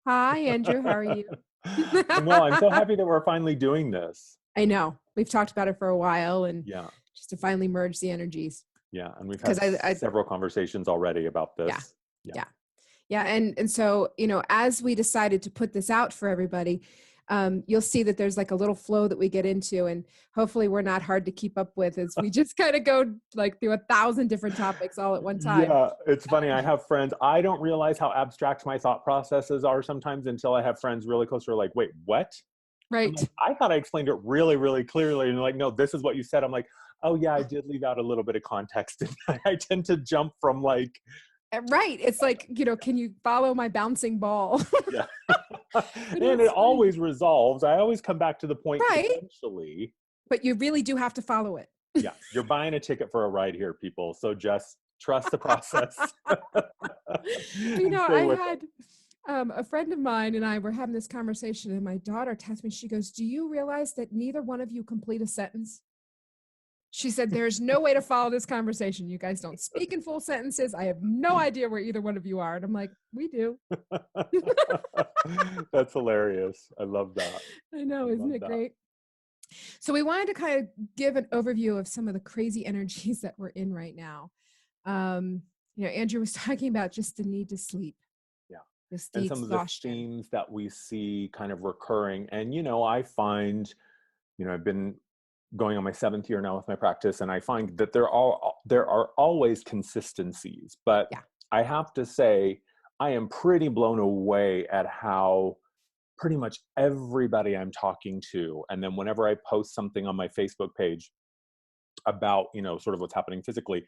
Hi, Andrew. How are you? I'm well. I'm so happy that we're finally doing this. I know. We've talked about it for a while and Yeah. just to finally merge the energies. Yeah. And we've Because had I several conversations already about yeah, this. Yeah. yeah, yeah. And so, as we decided to put this out for everybody, you'll see that there's like a little flow that we get into, and hopefully we're not hard to keep up with as we just kind of go like through 1,000 different topics all at one time. Yeah. It's funny. I have friends. I don't realize how abstract my thought processes are sometimes until I have friends really close who are like, wait, what? I'm Right. like, I thought I explained it really, really clearly. And they're like, no, this is what you said. I'm like, oh, yeah, I did leave out a little bit of context. I tend to jump from like, Right. It's like, can you follow my bouncing ball? yeah. But And it it's like, always resolves. I always come back to the point right. eventually. But you really do have to follow it. Yeah, you're buying a ticket for a ride here, people. So just trust the process and stay I with it. had a friend of mine and I were having this conversation, and my daughter texted me. She goes, "Do you realize that neither one of you complete a sentence?" She said, "There's no way to follow this conversation. You guys don't speak in full sentences. I have no idea where either one of you are." And I'm like, "We do." That's hilarious. I love that. I know, I isn't love it that. great? So we wanted to kind of give an overview of some of the crazy energies that we're in right now. Andrew was talking about just the need to sleep, Yeah. just the And some of the exhaustion. themes that we see kind of recurring. And, I find, I've been going on my seventh year now with my practice, and I find that there are always consistencies. But Yeah. I have to say, I am pretty blown away at how pretty much everybody I'm talking to, and then whenever I post something on my Facebook page about, sort of what's happening physically,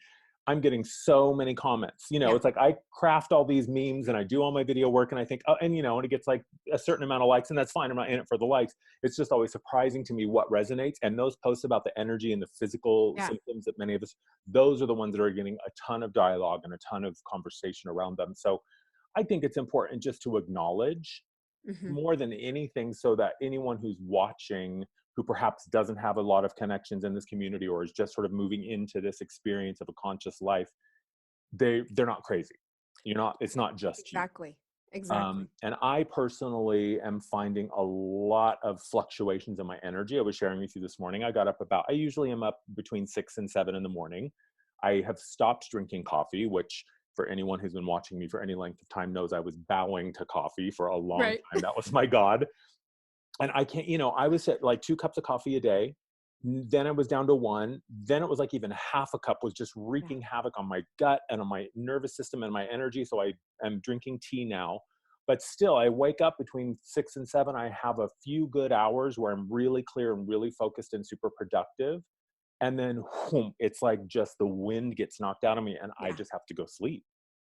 I'm getting so many comments. Yeah. It's like I craft all these memes and I do all my video work and I think, oh, and it gets like a certain amount of likes, and that's fine. I'm not in it for the likes. It's just always surprising to me what resonates. And those posts about the energy and the physical Yeah. symptoms that many of us, those are the ones that are getting a ton of dialogue and a ton of conversation around them. So I think it's important just to acknowledge Hmm. more than anything, so that anyone who's watching who perhaps doesn't have a lot of connections in this community or is just sort of moving into this experience of a conscious life, they're not crazy. It's not just you. Exactly. Exactly. And I personally am finding a lot of fluctuations in my energy. I was sharing with you this morning. I usually am up between 6 and 7 in the morning. I have stopped drinking coffee, which for anyone who's been watching me for any length of time knows I was bowing to coffee for a long Right. time. That was my God. And I can't, I was at like 2 cups of coffee a day. Then I was down to one. Then it was like even half a cup was just Yeah. wreaking havoc on my gut and on my nervous system and my energy. So I am drinking tea now. But still, I wake up between 6 and 7. I have a few good hours where I'm really clear and really focused and super productive. And then whoom, it's like just the wind gets knocked out of me and I Yeah. just have to go sleep.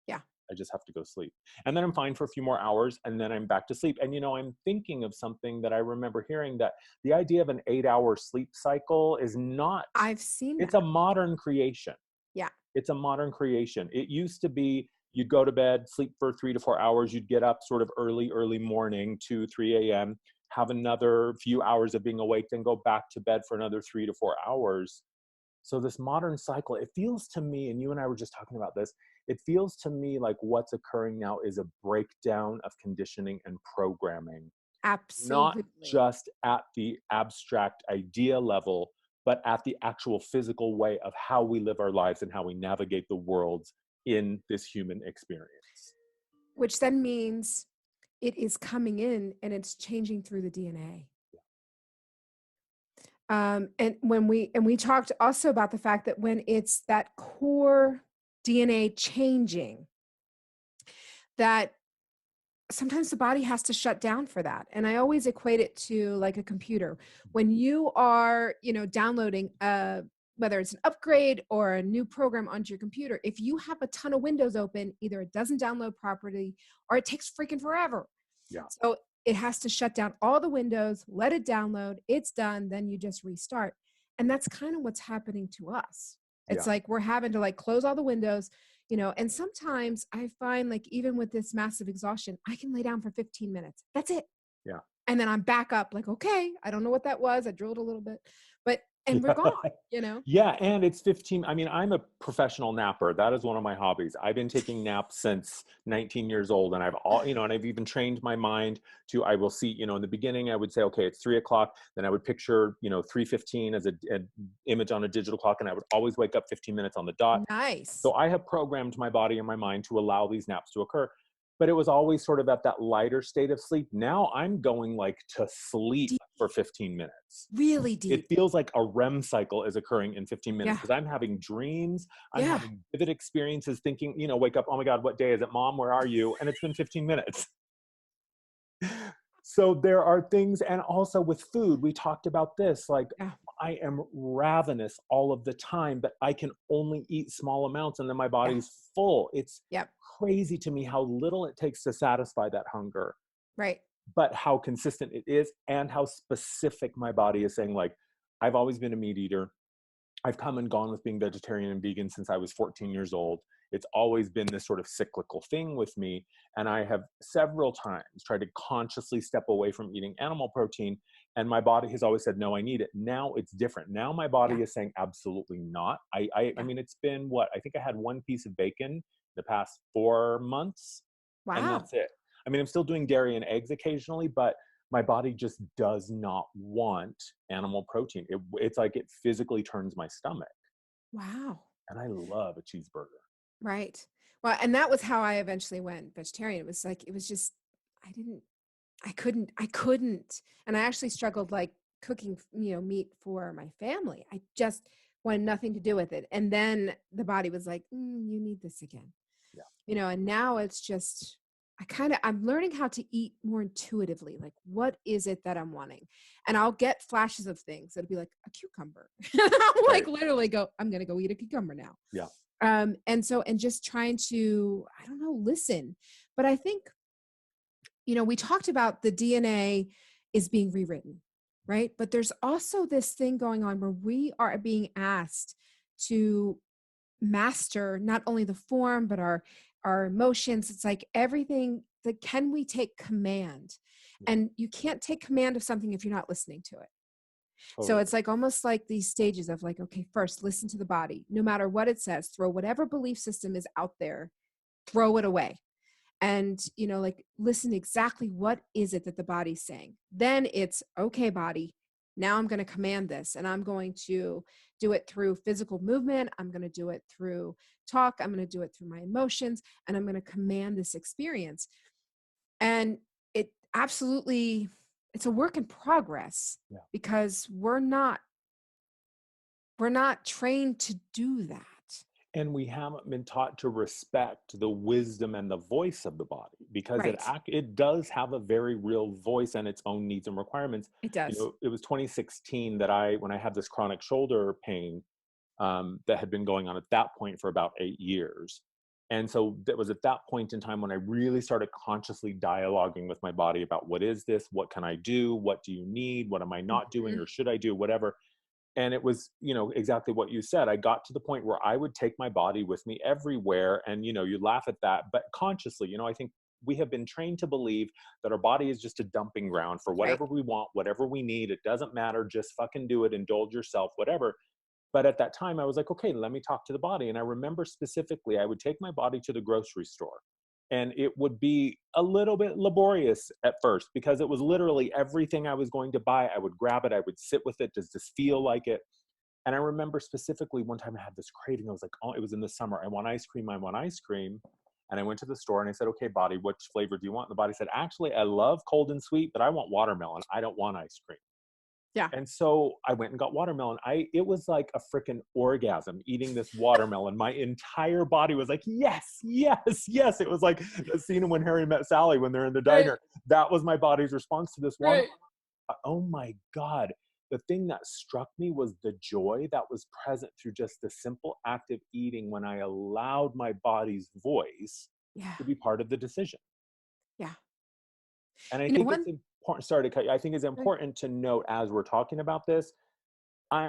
Yeah. I just have to go sleep. And then I'm fine for a few more hours and then I'm back to sleep. And, I'm thinking of something that I remember hearing, that the idea of an 8-hour sleep cycle is not, I've seen it's that. a modern creation. Yeah. It's a modern creation. It used to be you'd go to bed, sleep for 3 to 4 hours, you'd get up sort of early morning, 2, 3 a.m., have another few hours of being awake, then go back to bed for another 3 to 4 hours. So this modern cycle, it feels to me, and you and I were just talking about this, it feels to me like what's occurring now is a breakdown of conditioning and programming, not Absolutely. just at the abstract idea level, but at the actual physical way of how we live our lives and how we navigate the world in this human experience. Which then means it is coming in and it's changing through the DNA. And we talked also about the fact that when it's that core DNA changing, that sometimes the body has to shut down for that. And I always equate it to like a computer. When you are, downloading whether it's an upgrade or a new program onto your computer, if you have a ton of windows open, either it doesn't download properly or it takes freaking forever. Yeah, So it has to shut down all the windows, let it download, it's done, then you just restart. And that's kind of what's happening to us. It's yeah, like we're having to like close all the windows, and sometimes I find like even with this massive exhaustion, I can lay down for 15 minutes. That's it. yeah. And then I'm back up like, okay, I don't know what that was. I drilled a little bit, but, and we're gone, you know? Yeah, and it's 15. I mean, I'm a professional napper. That is one of my hobbies. I've been taking naps since 19 years old, and and I've even trained my mind to, I will see, in the beginning, I would say, okay, it's 3 o'clock. Then I would picture, 3:15 as an image on a digital clock, and I would always wake up 15 minutes on the dot. Nice. So I have programmed my body and my mind to allow these naps to occur. But it was always sort of at that lighter state of sleep. Now I'm going like to sleep Deep, for 15 minutes. really It deep. feels like a REM cycle is occurring in 15 minutes Yeah. because I'm having dreams. I'm Yeah. having vivid experiences thinking, wake up, oh my God, what day is it? Mom, where are you? And it's been 15 minutes. So there are things, and also with food, we talked about this. Like, Yeah. I am ravenous all of the time, but I can only eat small amounts and then my Yeah. body's full. It's Yep. crazy to me how little it takes to satisfy that hunger, Right. but how consistent it is and how specific my body is saying, like, I've always been a meat eater. I've come and gone with being vegetarian and vegan since I was 14 years old. It's always been this sort of cyclical thing with me. And I have several times tried to consciously step away from eating animal protein. And my body has always said, no, I need it. Now it's different. Now my Yeah. body is saying, absolutely not. I Yeah. mean, it's been what? I think I had one piece of bacon the past 4 months, and Wow. that's it. I mean, I'm still doing dairy and eggs occasionally, but my body just does not want animal protein. It's like it physically turns my stomach. Wow. And I love a cheeseburger. Right. Well, and that was how I eventually went vegetarian. It was like, it was just, I didn't, I couldn't. And I actually struggled like cooking, meat for my family. I just wanted nothing to do with it. And then the body was like, you need this again, Yeah. and now it's just, I'm learning how to eat more intuitively. Like, what is it that I'm wanting? And I'll get flashes of things. It'll be like a cucumber. I'll like Right. literally go, I'm going to go eat a cucumber now. Yeah. And just trying to, I don't know, listen. But I think, we talked about the DNA is being rewritten, right? But there's also this thing going on where we are being asked to master not only the form, but our emotions. It's like everything that, can we take command? Yeah. And you can't take command of something if you're not listening to it. So Totally. it's like almost like these stages of like, okay, first listen to the body, no matter what it says, throw whatever belief system is out there, throw it away. And, like, listen exactly what is it that the body's saying. Then it's, okay, body, now I'm going to command this, and I'm going to do it through physical movement. I'm going to do it through talk. I'm going to do it through my emotions, and I'm going to command this experience. And it absolutely, it's a work in progress, Yeah. because we're not trained to do that. And we haven't been taught to respect the wisdom and the voice of the body, because Right. it does have a very real voice and its own needs and requirements. It does. It was 2016 when I had this chronic shoulder pain, that had been going on at that point for about 8 years. And so that was at that point in time when I really started consciously dialoguing with my body about, what is this? What can I do? What do you need? What am I not doing? Mhm. Or should I do whatever? And it was, exactly what you said. I got to the point where I would take my body with me everywhere. And, you laugh at that, but consciously, I think we have been trained to believe that our body is just a dumping ground for Right. whatever we want, whatever we need. It doesn't matter. Just fucking do it. Indulge yourself, whatever. But at that time, I was like, okay, let me talk to the body. And I remember specifically, I would take my body to the grocery store. And it would be a little bit laborious at first, because it was literally everything I was going to buy. I would grab it, I would sit with it. Does this feel like it? And I remember specifically one time I had this craving. I was like, oh, it was in the summer. I want ice cream. I want ice cream. And I went to the store and I said, okay, body, which flavor do you want? And the body said, actually, I love cold and sweet, but I want watermelon. I don't want ice cream. Yeah. And so I went and got watermelon. It was like a freaking orgasm eating this watermelon. My entire body was like, yes, yes, yes. It was like the scene when Harry met Sally when they're in the Right. diner. That was my body's response to this Right. watermelon. Oh my God. The thing that struck me was the joy that was present through just the simple act of eating, when I allowed my body's voice Yeah. to be part of the decision. Yeah. And I think it's One. important. Sorry to cut you. I think it's Right. important to note, as we're talking about this,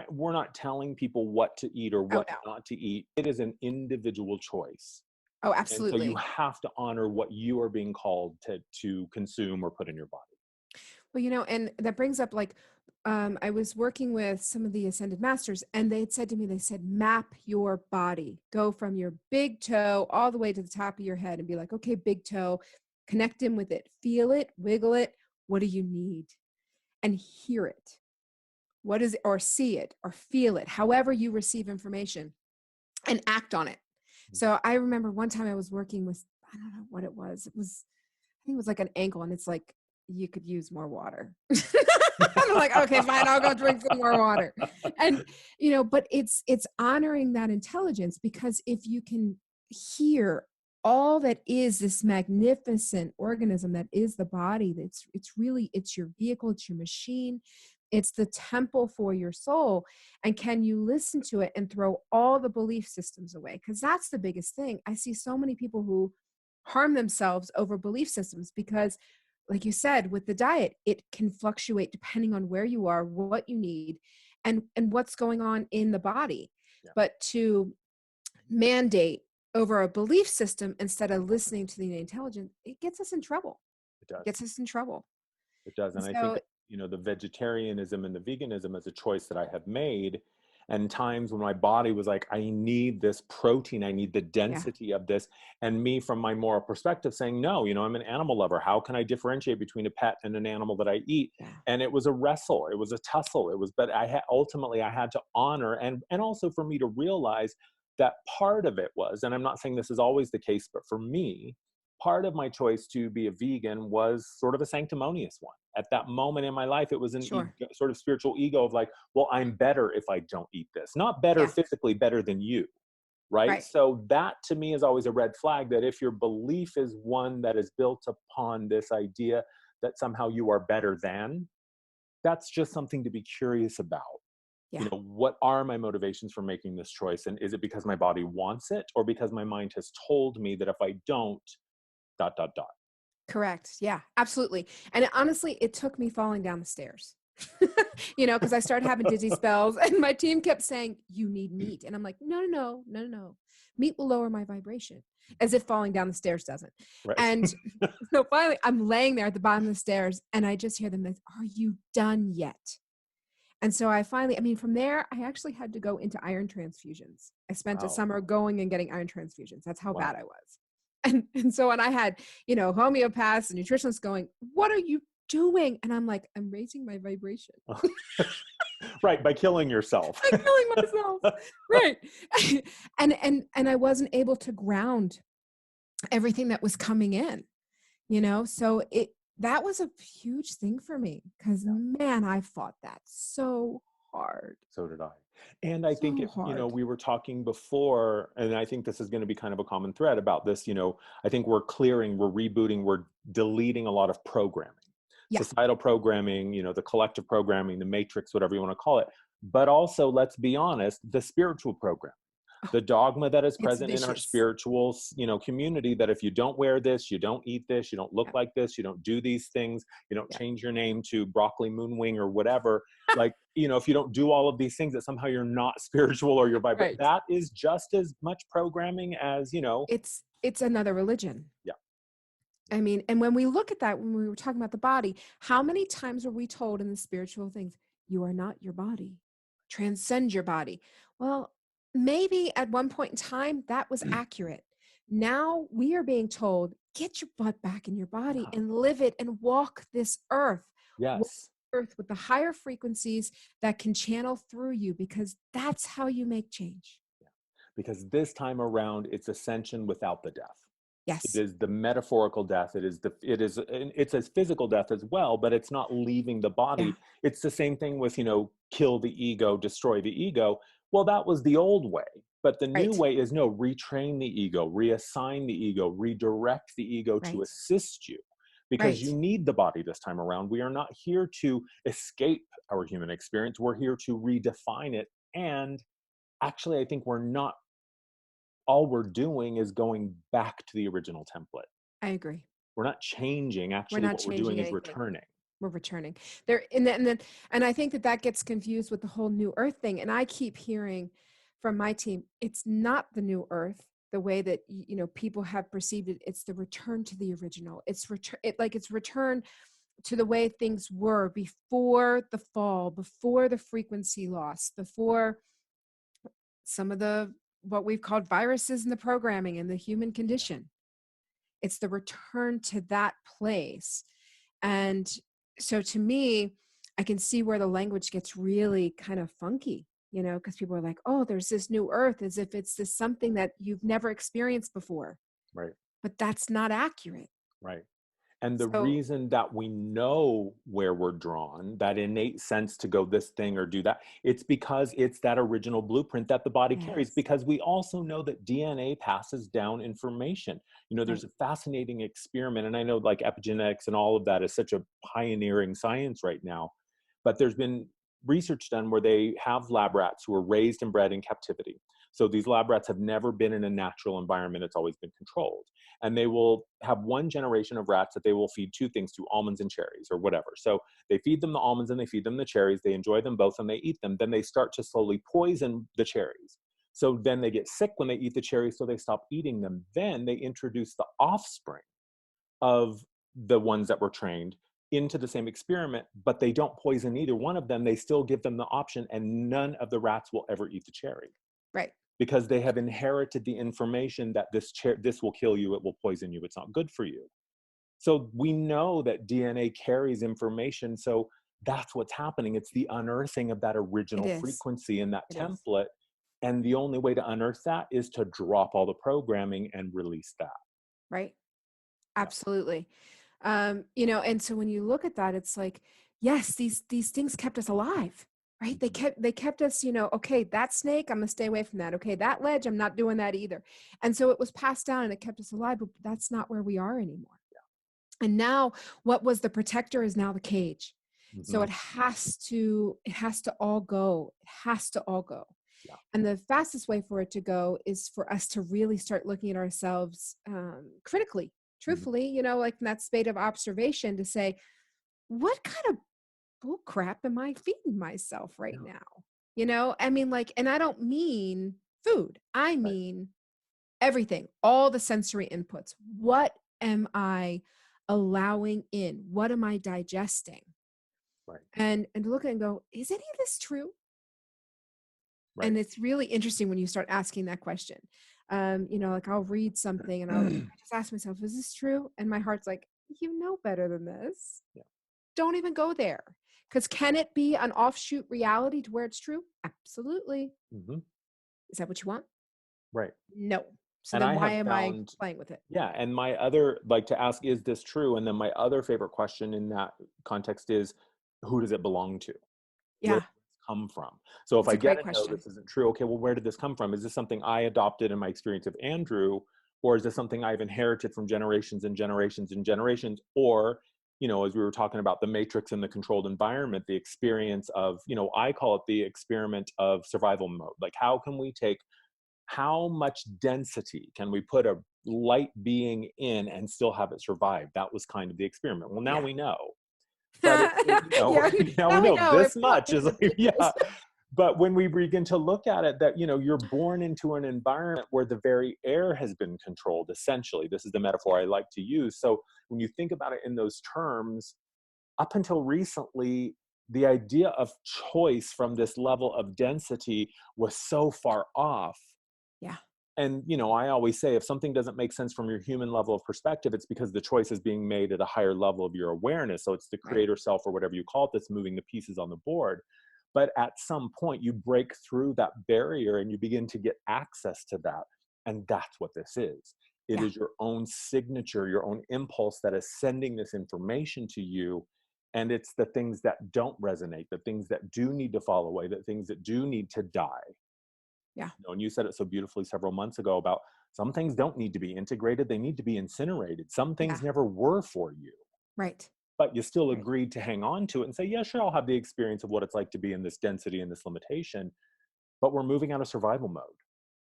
we're not telling people what to eat or Oh, what no. not to eat. It is an individual choice. Oh, And so you absolutely. have to honor what you are being called to consume or put in your body. Well, and that brings up like, I was working with some of the ascended masters, and they had said to me, they said, map your body, go from your big toe all the way to the top of your head and be like, okay, big toe, connect in with it, feel it, wiggle it. What do you need? And hear it. What is it? Or see it or feel it, however you receive information, and act on it. So I remember one time I was working with, I don't know what it was. I think it was like an ankle, and it's like, you could use more water. I'm like, okay, fine, I'll go drink some more water. And, but it's honoring that intelligence, because if you can hear all that is this magnificent organism that is the body, it's really, it's your vehicle, it's your machine, it's the temple for your soul. And can you listen to it and throw all the belief systems away? Because that's the biggest thing. I see so many people who harm themselves over belief systems because, like you said, with the diet, it can fluctuate depending on where you are, what you need, and what's going on in the body. Yeah, But to mandate over a belief system instead of listening to the intelligence, it gets us in trouble. it It does. gets us in trouble. It does. And And I think, so, the vegetarianism and the veganism is a choice that I have made. And times when my body was like, I need this protein, I need the yeah, density of this. And me, from my moral perspective, saying, no, I'm an animal lover. How can I differentiate between a pet and an animal that I eat? yeah, And it was a wrestle, it was a tussle. But ultimately I had to honor, and also for me to realize that part of it was, and I'm not saying this is always the case, but for me, part of my choice to be a vegan was sort of a sanctimonious one. At that moment in my life, it was an sure. sort of spiritual ego of like, well, I'm better if I don't eat this. Not better Yeah, physically, better than you. Right. right. So that to me is always a red flag, that if your belief is one that is built upon this idea that somehow you are better than, that's just something to be curious about. Yeah, What are my motivations for making this choice? And is it because my body wants it, or because my mind has told me that if I don't, dot, dot, dot. correct. Yeah, absolutely. And honestly, it took me falling down the stairs. Because I started having dizzy spells, and my team kept saying, you need meat. And I'm like, no, no, no, no, no, no. Meat will lower my vibration, as if falling down the stairs doesn't. Right. And so finally, I'm laying there at the bottom of the stairs, and I just hear them, are you done yet? And so I finally, I mean, from there, I actually had to go into iron transfusions. I spent a Wow. summer going and getting iron transfusions. That's how Wow. bad I was. And so when I had, homeopaths and nutritionists going, what are you doing? And I'm like, I'm raising my vibration. Right, by killing yourself. I'm killing myself. Right. And I wasn't able to ground everything that was coming in, so that was a huge thing for me, because Yeah, man, I fought that so hard. so did I. And I think So hard. we were talking before, and I think this is going to be kind of a common thread about this. I think we're clearing, we're rebooting, we're deleting a lot of programming, Yeah. societal programming, the collective programming, the matrix, whatever you want to call it. But also, let's be honest, the spiritual program, Oh, the dogma that is it's present in our vicious. spiritual community, that if you don't wear this, you don't eat this, you don't look Yeah. like this, you don't do these things, you don't Yeah. change your name to broccoli moonwing or whatever, like, if you don't do all of these things, that somehow you're not spiritual, or you're vibrant. Right. That is just as much programming as It's another religion. yeah. I mean, and when we look at that, when we were talking about the body, how many times were we told in the spiritual things, you are not your body, transcend your body? Well, maybe at one point in time that was accurate. Now we are being told, get your butt back in your body Yeah. and live it and walk this earth. Walk Yes. earth with the higher frequencies that can channel through you, because that's how you make change. Because this time around, it's ascension without the death. It Yes. is the metaphorical death. It's a physical death as well, but it's not leaving the Yeah. body. It's the same thing with, kill the ego, destroy the ego. Well, that was the old way. But the new Right. way is, no, retrain the ego, reassign the ego, redirect the ego to Right. assist you, because you Right. need the body this time around. We are not here to escape our human experience. We're here to redefine it. And actually, I think all we're doing is going back to the original template. I agree. We're not changing. We're Actually, not what we're doing changing is anything. returning. We're returning there. And I think that gets confused with the whole new earth thing. And I keep hearing from my team, it's not the new earth the way that, people have perceived it. It's the return to the original. It's return. It's return to the way things were before the fall, before the frequency loss, before some of the what we've called viruses in the programming and the human condition. It's the return to that place. And so to me, I can see where the language gets really kind of funky, because people are like, oh, there's this new earth, as if it's this something that you've never experienced before. Right. But that's not accurate. Right. And the So, reason that we know where we're drawn, that innate sense to go this thing or do that, it's because it's that original blueprint that the body carries. yes, Because we also know that DNA passes down information. There's right. a fascinating experiment, and I know like epigenetics and all of that is such a pioneering science right now. But there's been research done where they have lab rats who are raised and bred in captivity. So these lab rats have never been in a natural environment, it's always been controlled. And they will have one generation of rats that they will feed two things to, almonds and cherries or whatever. So they feed them the almonds and they feed them the cherries. They enjoy them both and they eat them. Then they start to slowly poison the cherries. So then they get sick when they eat the cherries, so they stop eating them. Then they introduce the offspring of the ones that were trained into the same experiment, but they don't poison either one of them. They still give them the option, and none of the rats will ever eat the cherry. Right. Because they have inherited the information that this will kill you, it will poison you, it's not good for you. So we know that DNA carries information. So that's what's happening. It's the unearthing of that It original is. frequency in that It is. template. And the only way to unearth that is to drop all the programming and release that. Right. Yeah. Absolutely. And so when you look at that, it's like, yes, these things kept us alive, right? They kept us, okay, that snake, I'm gonna stay away from that. Okay, that ledge, I'm not doing that either. And so it was passed down and it kept us alive, but that's not where we are anymore. And now what was the protector is now the cage. So Mm-hmm. it has to all go. It has to all go. Yeah. And the fastest way for it to go is for us to really start looking at ourselves critically, Mm-hmm. truthfully, like in that state of observation, to say, what kind of bull crap am I feeding myself right Yeah. now? I mean, like, and I don't mean food. I Right. mean everything, all the sensory inputs. What am I allowing in? What am I digesting? Right. And to look at it and go, is any of this true? Right. And it's really interesting when you start asking that question. Like I'll read something and I just ask myself, is this true? And my heart's like, you know better than this. Yeah. Don't even go there. Because can it be an offshoot reality to where it's true? Absolutely. Mm-hmm. Is that what you want? Right. No. So And then I why have am I found, playing with it? yeah, and my other, like to ask, is this true? And then my other favorite question in that context is, who does it belong to? Where Yeah, does this come from? So if it's I a get great a no, question. this isn't true. Okay, well, where did this come from? Is this something I adopted in my experience of Andrew, or is this something I've inherited from generations and generations and generations? Or, as we were talking about the matrix and the controlled environment, the experience of, I call it the experiment of survival mode. Like, how much density can we put a light being in and still have it survive? That was kind of the experiment. Well, now Yeah. we know, but Yeah. now we Now we know know this it's not much is like, ridiculous. yeah. But when we begin to look at it, that you're born into an environment where the very air has been controlled, essentially. This is the metaphor Yeah. I like to use. So when you think about it in those terms, up until recently, the idea of choice from this level of density was so far off. Yeah. And I always say, if something doesn't make sense from your human level of perspective, it's because the choice is being made at a higher level of your awareness. So it's the Right. creator self, or whatever you call it, that's moving the pieces on the board. But at some point you break through that barrier and you begin to get access to that. And that's what this is. It Yeah. is your own signature, your own impulse that is sending this information to you. And it's the things that don't resonate, the things that do need to fall away, the things that do need to die. Yeah. And you said it so beautifully several months ago about some things don't need to be integrated, they need to be incinerated. Some Yeah. things never were for you, Right. but you still Right. agreed to hang on to it and say, yeah, sure, I'll have the experience of what it's like to be in this density and this limitation, but we're moving out of survival mode.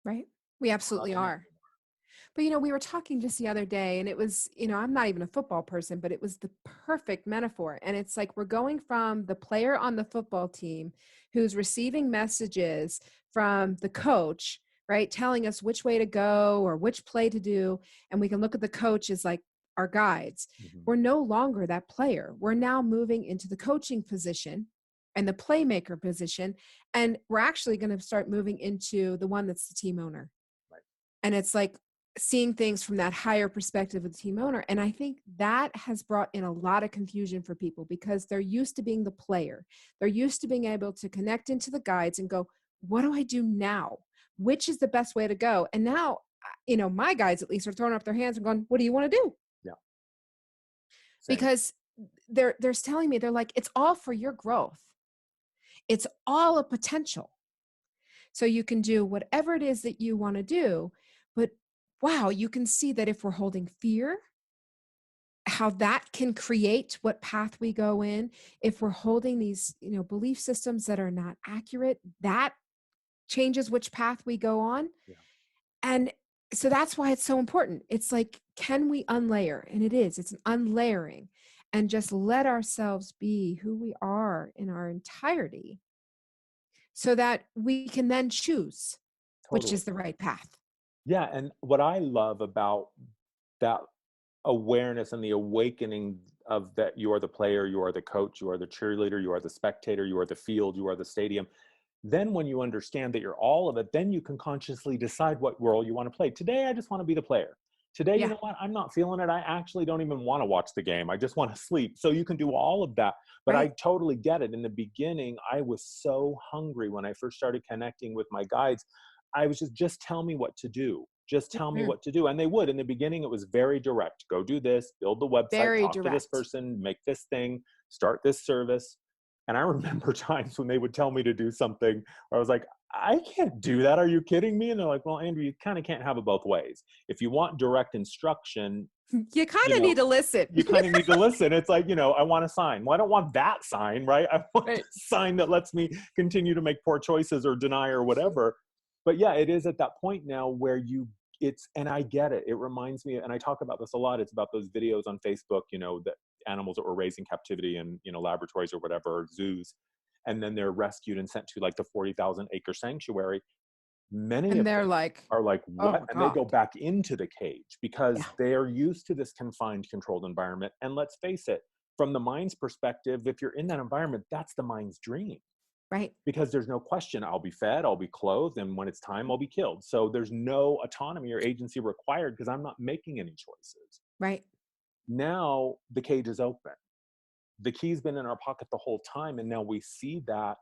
Right. We We're not absolutely in that are. But we were talking just the other day, and it was, I'm not even a football person, but it was the perfect metaphor. And it's like we're going from the player on the football team who's receiving messages from the coach, right, telling us which way to go or which play to do. And we can look at the coach as like, our guides, Mhm. we're no longer that player. We're now moving into the coaching position and the playmaker position. And we're actually going to start moving into the one that's the team owner. Right. And it's like seeing things from that higher perspective of the team owner. And I think that has brought in a lot of confusion for people because they're used to being the player. They're used to being able to connect into the guides and go, what do I do now? Which is the best way to go? And now, my guides at least are throwing up their hands and going, what do you want to do? Yeah. Same. Because they're telling me, they're like, it's all for your growth. It's all a potential. So you can do whatever it is that you want to do. But wow, you can see that if we're holding fear, how that can create what path we go in. If we're holding these, belief systems that are not accurate, that changes which path we go on. Yeah. And so that's why it's so important. It's like, can we unlayer? And it's an unlayering, and just let ourselves be who we are in our entirety so that we can then choose which Totally. is the right path. Yeah. And what I love about that awareness and the awakening of that you are the player, you are the coach, you are the cheerleader, you are the spectator, you are the field, you are the stadium. Then when you understand that you're all of it, then you can consciously decide what role you want to play. Today, I just want to be the player. Today, you Yeah, know what? I'm not feeling it. I actually don't even want to watch the game. I just want to sleep. So you can do all of that. But I right. totally get it. In the beginning, I was so hungry when I first started connecting with my guides. I was just tell me what to do. Just tell me Mhm. what to do. And they would. In the beginning, it was very direct. Go do this, build the website, Very talk to this direct. person, make this thing, start this service. And I remember times when they would tell me to do something where I was like, I can't do that. Are you kidding me? And they're like, well, Andrew, you kind of can't have it both ways. If you want direct instruction, You kind you of need know, to listen. you kind of need to listen. It's like, I want a sign. Well, I don't want that sign, right? I want the Right. sign that lets me continue to make poor choices or deny or whatever. But yeah, it is at that point now where and I get it. It reminds me, and I talk about this a lot. It's about those videos on Facebook, that animals that were raised in captivity in, laboratories or whatever, or zoos. And then they're rescued and sent to like the 40,000 acre sanctuary. Many And of they're them like, are like, oh what? my And they God. go back into the cage Yeah. because they're used to this confined, controlled environment. And let's face it, from the mind's perspective, if you're in that environment, that's the mind's dream Right. because there's no question I'll be fed, I'll be clothed, and when it's time, I'll be killed. So there's no autonomy or agency required because I'm not making any choices. Right. Now the cage is open. The key's been in our pocket the whole time. And now we see that.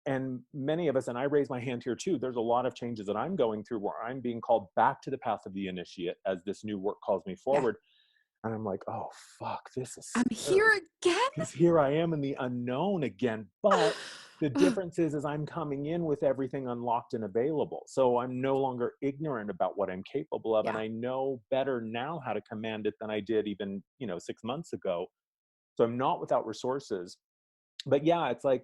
And many of us, and I raise my hand here too, there's a lot of changes that I'm going through where I'm being called back to the path of the initiate as this new work calls me Yeah. forward. And I'm like, oh, fuck, this is I'm scary. here again. Because here I am in the unknown again. But the difference is I'm coming in with everything unlocked and available. So I'm no longer ignorant about what I'm capable of. And Yeah. I know better now how to command it than I did even, 6 months ago. So I'm not without resources. But yeah, it's like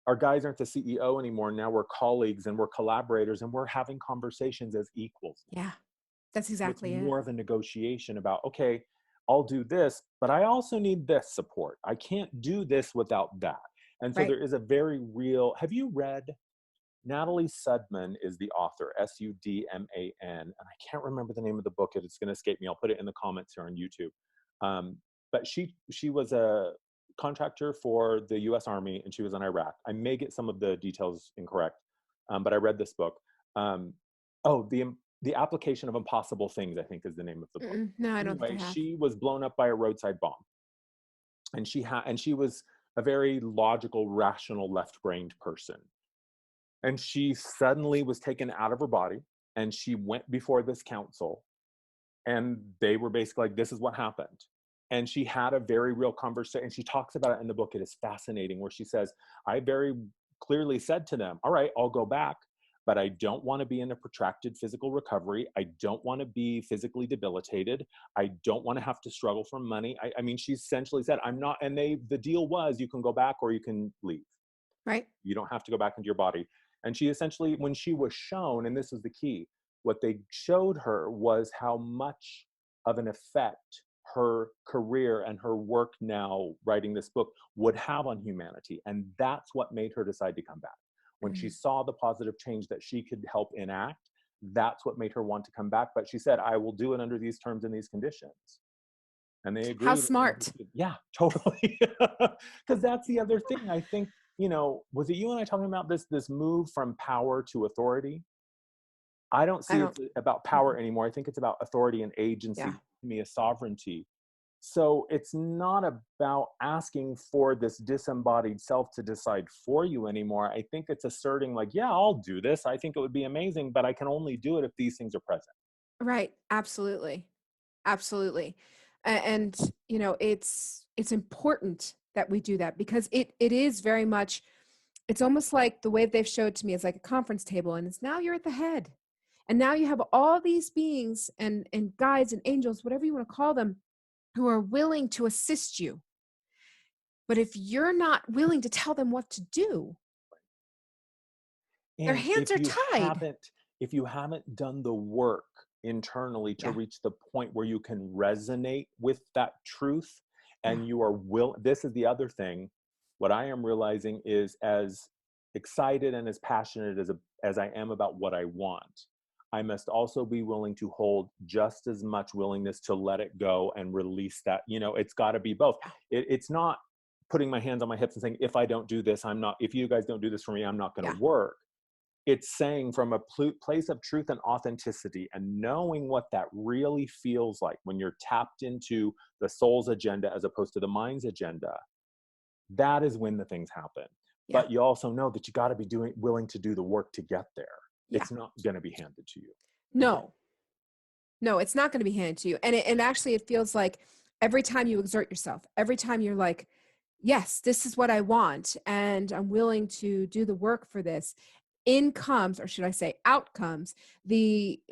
our guys aren't the CEO anymore. Now we're colleagues and we're collaborators and we're having conversations as equals. Yeah. That's So it's exactly it. more of a negotiation about, okay, I'll do this, but I also need this support. I can't do this without that. And so Right. there is a very real, have you read, Natalie Sudman is the author, Sudman, and I can't remember the name of the book. It's going to escape me. I'll put it in the comments here on YouTube. But she was a contractor for the U.S. Army, and she was in Iraq. I may get some of the details incorrect, but I read this book. Oh, the application of impossible things, I think, is the name of the book. No, I don't think I Anyway, have. she was blown up by a roadside bomb, and she was a very logical, rational, left-brained person. And she suddenly was taken out of her body, and she went before this council, and they were basically like, this is what happened. And she had a very real conversation, and she talks about it in the book. It is fascinating, where she says, I very clearly said to them, all right, I'll go back, but I don't want to be in a protracted physical recovery. I don't want to be physically debilitated. I don't want to have to struggle for money. I mean, she essentially said, I'm not, and the deal was you can go back or you can leave. Right. You don't have to go back into your body. And she essentially, when she was shown, and this is the key, what they showed her was how much of an effect her career and her work now writing this book would have on humanity. And that's what made her decide to come back. When she Mhm. saw the positive change that she could help enact, that's what made her want to come back. But she said, I will do it under these terms and these conditions. And they How agreed. smart. Yeah, totally. Because that's the other thing. I think, was it you and I talking about this move from power to authority? I don't I see don't. it about power anymore. I think it's about authority and agency, Yeah. to me, a sovereignty. So it's not about asking for this disembodied self to decide for you anymore. I think it's asserting like, yeah, I'll do this. I think it would be amazing, but I can only do it if these things are present. Right. Absolutely. Absolutely. And it's important that we do that, because it is very much, it's almost like the way they've showed to me is like a conference table, and it's now you're at the head. And now you have all these beings and guides and angels, whatever you want to call them, who are willing to assist you. But if you're not willing to tell them what to do, their And hands are tied. if you haven't done the work internally to Yeah. reach the point where you can resonate with that truth, Yeah. and you are this is the other thing. What I am realizing is, as excited and as passionate as I am about what I want, I must also be willing to hold just as much willingness to let it go and release that. It's got to be both. It's not putting my hands on my hips and saying, if I don't do this, if you guys don't do this for me, I'm not going Yeah. to work. It's saying from a place of truth and authenticity, and knowing what that really feels like when you're tapped into the soul's agenda as opposed to the mind's agenda. That is when the things happen. Yeah. But you also know that you got to be willing to do the work to get there. Yeah. It's not going to be handed to you. No. No, it's not going to be handed to you. And actually it feels like every time you exert yourself, every time you're like, yes, this is what I want, and I'm willing to do the work for this, in comes, or should I say out comes,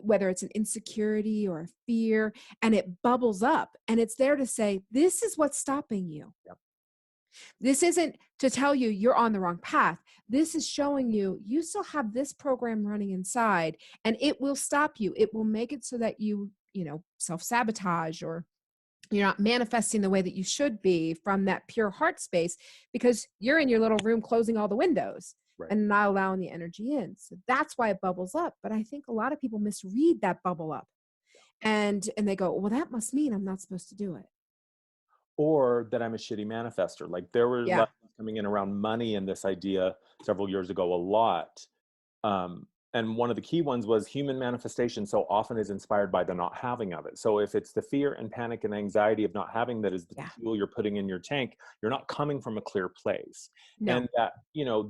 whether it's an insecurity or a fear, and it bubbles up, and it's there to say, this is what's stopping you. Yep. This isn't to tell you you're on the wrong path. This is showing you still have this program running inside, and it will stop you. It will make it so that self-sabotage, or you're not manifesting the way that you should be from that pure heart space, because you're in your little room closing all the windows. Right. And not allowing the energy in. So that's why it bubbles up. But I think a lot of people misread that bubble up, and they go, well, that must mean I'm not supposed to do it. Or that I'm a shitty manifester. Like, there were Yeah. lessons coming in around money and this idea several years ago a lot. And one of the key ones was human manifestation so often is inspired by the not having of it. So if it's the fear and panic and anxiety of not having that is the fuel you're putting in your tank, you're not coming from a clear place. No. And that,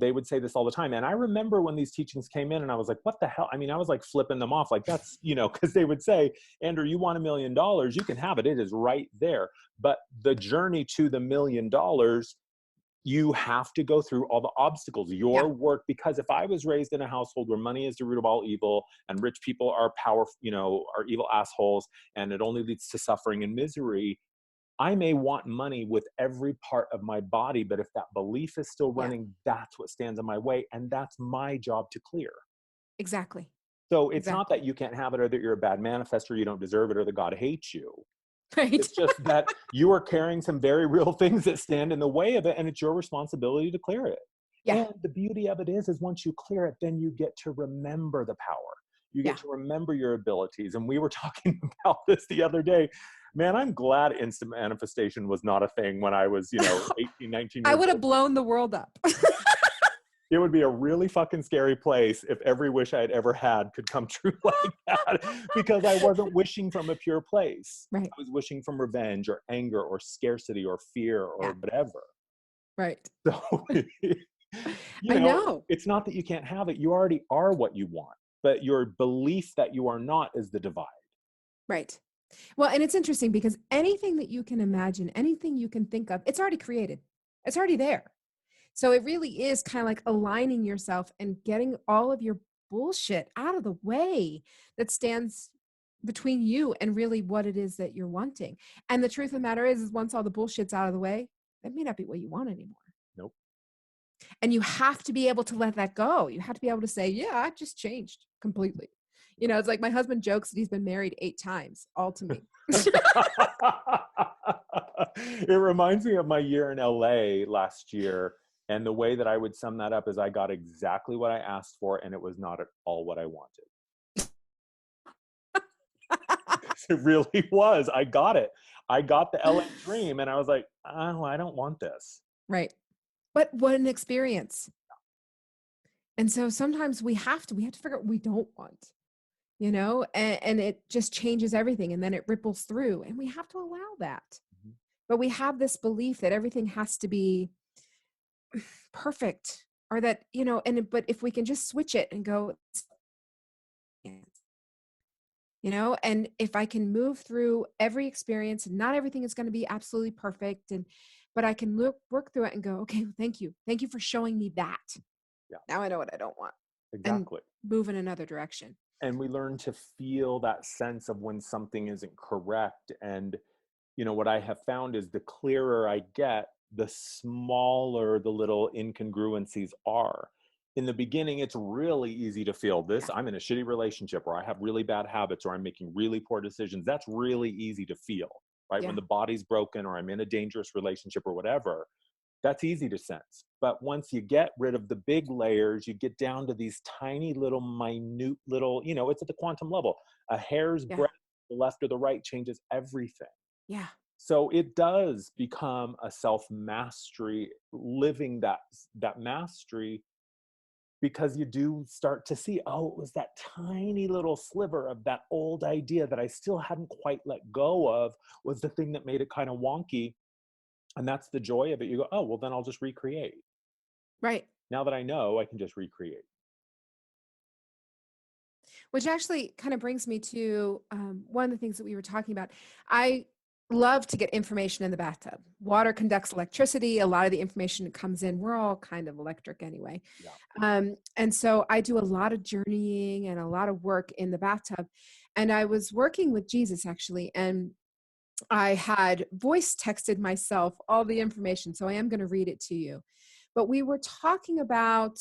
they would say this all the time. And I remember when these teachings came in and I was like, what the hell? I mean, I was like flipping them off. Like, that's, because they would say, Andrew, you want $1 million, you can have it. It is right there. But the journey to the $1 million, you have to go through all the obstacles, your work. Because if I was raised in a household where money is the root of all evil and rich people are powerful, are evil assholes, and it only leads to suffering and misery, I may want money with every part of my body, but if that belief is still running, that's what stands in my way. And that's my job to clear. Exactly. So it's not that you can't have it, or that you're a bad manifestor, you don't deserve it, or that God hates you. Right. It's just that you are carrying some very real things that stand in the way of it, and it's your responsibility to clear it. Yeah. And the beauty of it is once you clear it, then you get to remember the power. You get to remember your abilities. And we were talking about this the other day. Man, I'm glad instant manifestation was not a thing when I was, 18, 19 years I would have old. blown the world up. It would be a really fucking scary place if every wish I had ever had could come true like that, because I wasn't wishing from a pure place. Right. I was wishing from revenge or anger or scarcity or fear or whatever. Right. So, I know. it's not that you can't have it. You already are what you want, but your belief that you are not is the divide. Right. Well, and it's interesting because anything that you can imagine, anything you can think of, it's already created. It's already there. So it really is kind of like aligning yourself and getting all of your bullshit out of the way that stands between you and really what it is that you're wanting. And the truth of the matter is once all the bullshit's out of the way, that may not be what you want anymore. Nope. And you have to be able to let that go. You have to be able to say, yeah, I just changed completely. It's like my husband jokes that he's been married 8 times, all to me. It reminds me of my year in LA last year. And the way that I would sum that up is I got exactly what I asked for, and it was not at all what I wanted. It really was. I got it. I got the LA dream, and I was like, oh, I don't want this. Right. But what an experience. And so sometimes we have to figure out what we don't want, and it just changes everything, and then it ripples through, and we have to allow that. Mhm. But we have this belief that everything has to be perfect, or that, but if we can just switch it and go, and if I can move through every experience, and not everything is going to be absolutely perfect, but I can work through it and go, okay, thank you. Thank you for showing me that. Yeah, Now I know what I don't want, and exactly. move in another direction. And we learn to feel that sense of when something isn't correct. And what I have found is the clearer I get, the smaller the little incongruencies are. In the beginning, it's really easy to feel this. Yeah. I'm in a shitty relationship, or I have really bad habits, or I'm making really poor decisions. That's really easy to feel, right? When Yeah. the body's broken, or I'm in a dangerous relationship, or whatever, that's easy to sense. But once you get rid of the big layers, you get down to these tiny little, minute little, it's at the quantum level. A hair's Yeah. breadth, the left or the right changes everything. Yeah. So it does become a self mastery, living that mastery, because you do start to see, oh, it was that tiny little sliver of that old idea that I still hadn't quite let go of, was the thing that made it kind of wonky. And that's the joy of it. You go, oh, well, then I'll just recreate. Right. Now that I know, I can just recreate. Which actually kind of brings me to one of the things that we were talking about. I love to get information in the bathtub. Water conducts electricity. A lot of the information that comes in, we're all kind of electric anyway. Yeah. And so I do a lot of journeying and a lot of work in the bathtub. And I was working with Jesus, actually, and I had voice texted myself all the information. So I am going to read it to you. But we were talking about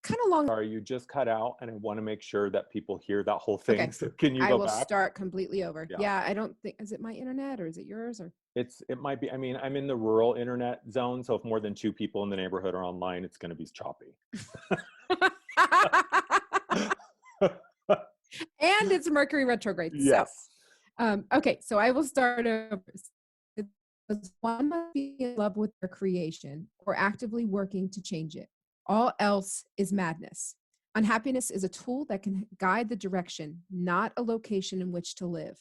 kind of long. Sorry, you just cut out, and I want to make sure that people hear that whole thing. Okay. So can you I go will back? start completely over. Yeah. Yeah, I don't think, is it my internet or is it yours or? It might be, I mean, I'm in the rural internet zone, so if more than 2 people in the neighborhood are online, it's going to be choppy. And it's Mercury retrograde. So, Yes. okay, so I will start over. It says, one must be in love with their creation or actively working to change it. All else is madness. Unhappiness is a tool that can guide the direction, not a location in which to live.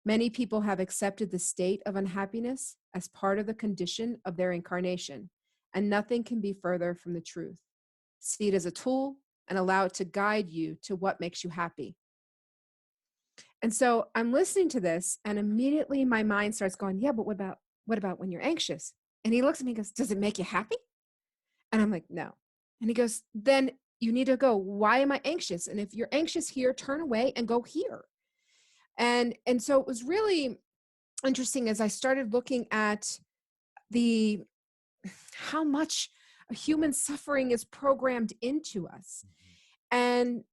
Many people have accepted the state of unhappiness as part of the condition of their incarnation, and nothing can be further from the truth. See it as a tool and allow it to guide you to what makes you happy. And so I'm listening to this, and immediately my mind starts going, yeah, but what about when you're anxious? And he looks at me and goes, does it make you happy? And I'm like, no. And he goes, then you need to go, why am I anxious? And if you're anxious here, turn away and go here. And so it was really interesting as I started looking at the how much human suffering is programmed into us. And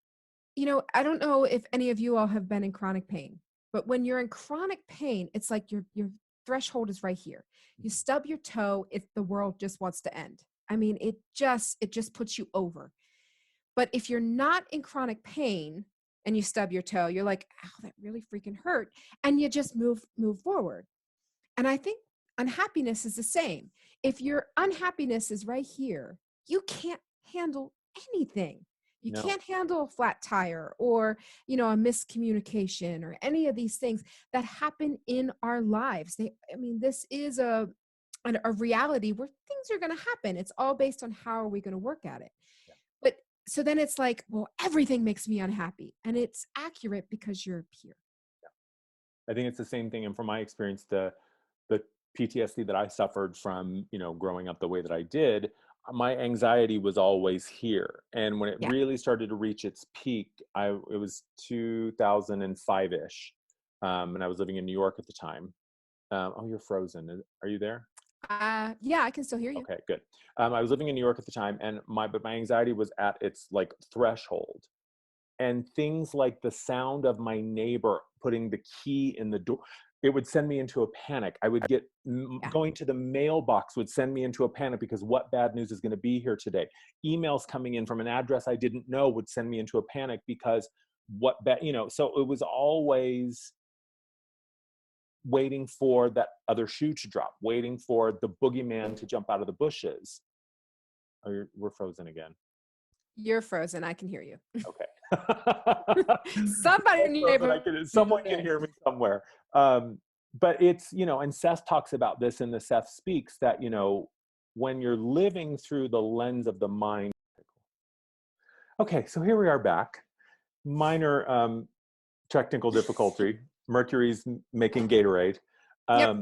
I don't know if any of you all have been in chronic pain, but when you're in chronic pain, it's like your threshold is right here. You stub your toe, the world just wants to end. I mean, it just puts you over. But if you're not in chronic pain and you stub your toe, you're like, "Ow, that really freaking hurt," and you just move forward. And I think unhappiness is the same. If your unhappiness is right here, you can't handle anything. You No. can't handle a flat tire or, a miscommunication or any of these things that happen in our lives. This is a reality where things are going to happen. It's all based on how are we going to work at it. Yeah. But so then it's like, well, everything makes me unhappy. And it's accurate because you're here. I think it's the same thing. And from my experience, the PTSD that I suffered from, growing up the way that I did, my anxiety was always here. And when it Yeah. really started to reach its peak, it was 2005-ish. And I was living in New York at the time. Oh, you're frozen. Are you there? Yeah, I can still hear you. Okay, good. I was living in New York at the time, and my anxiety was at its like threshold. And things like the sound of my neighbor putting the key in the door, it would send me into a panic. I would get Yeah. going to the mailbox would send me into a panic, because what bad news is going to be here today? Emails coming in from an address I didn't know would send me into a panic, because what bet, so it was always waiting for that other shoe to drop, waiting for the boogeyman to jump out of the bushes. Oh, we're frozen again. You're frozen. I can hear you. Okay. Somebody in your neighborhood. Someone can hear me somewhere. But it's, and Seth talks about this in the Seth Speaks, that, when you're living through the lens of the mind. Okay, so here we are back. Minor technical difficulty. Mercury's making Gatorade. Yep.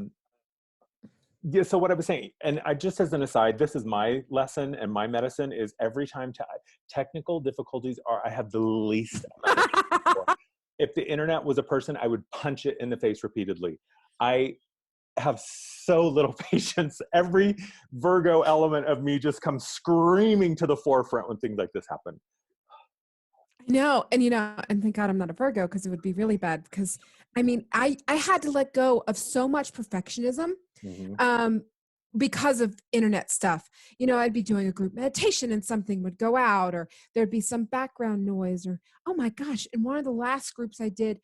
Yeah, so what I was saying, and I just as an aside, this is my lesson and my medicine is every time technical difficulties I have the least amount of patience for. If the internet was a person, I would punch it in the face repeatedly. I have so little patience. Every Virgo element of me just comes screaming to the forefront when things like this happen. No, and and thank God I'm not a Virgo, because it would be really bad. Because I had to let go of so much perfectionism because of internet stuff. I'd be doing a group meditation and something would go out, or there'd be some background noise, or oh my gosh, in one of the last groups I did,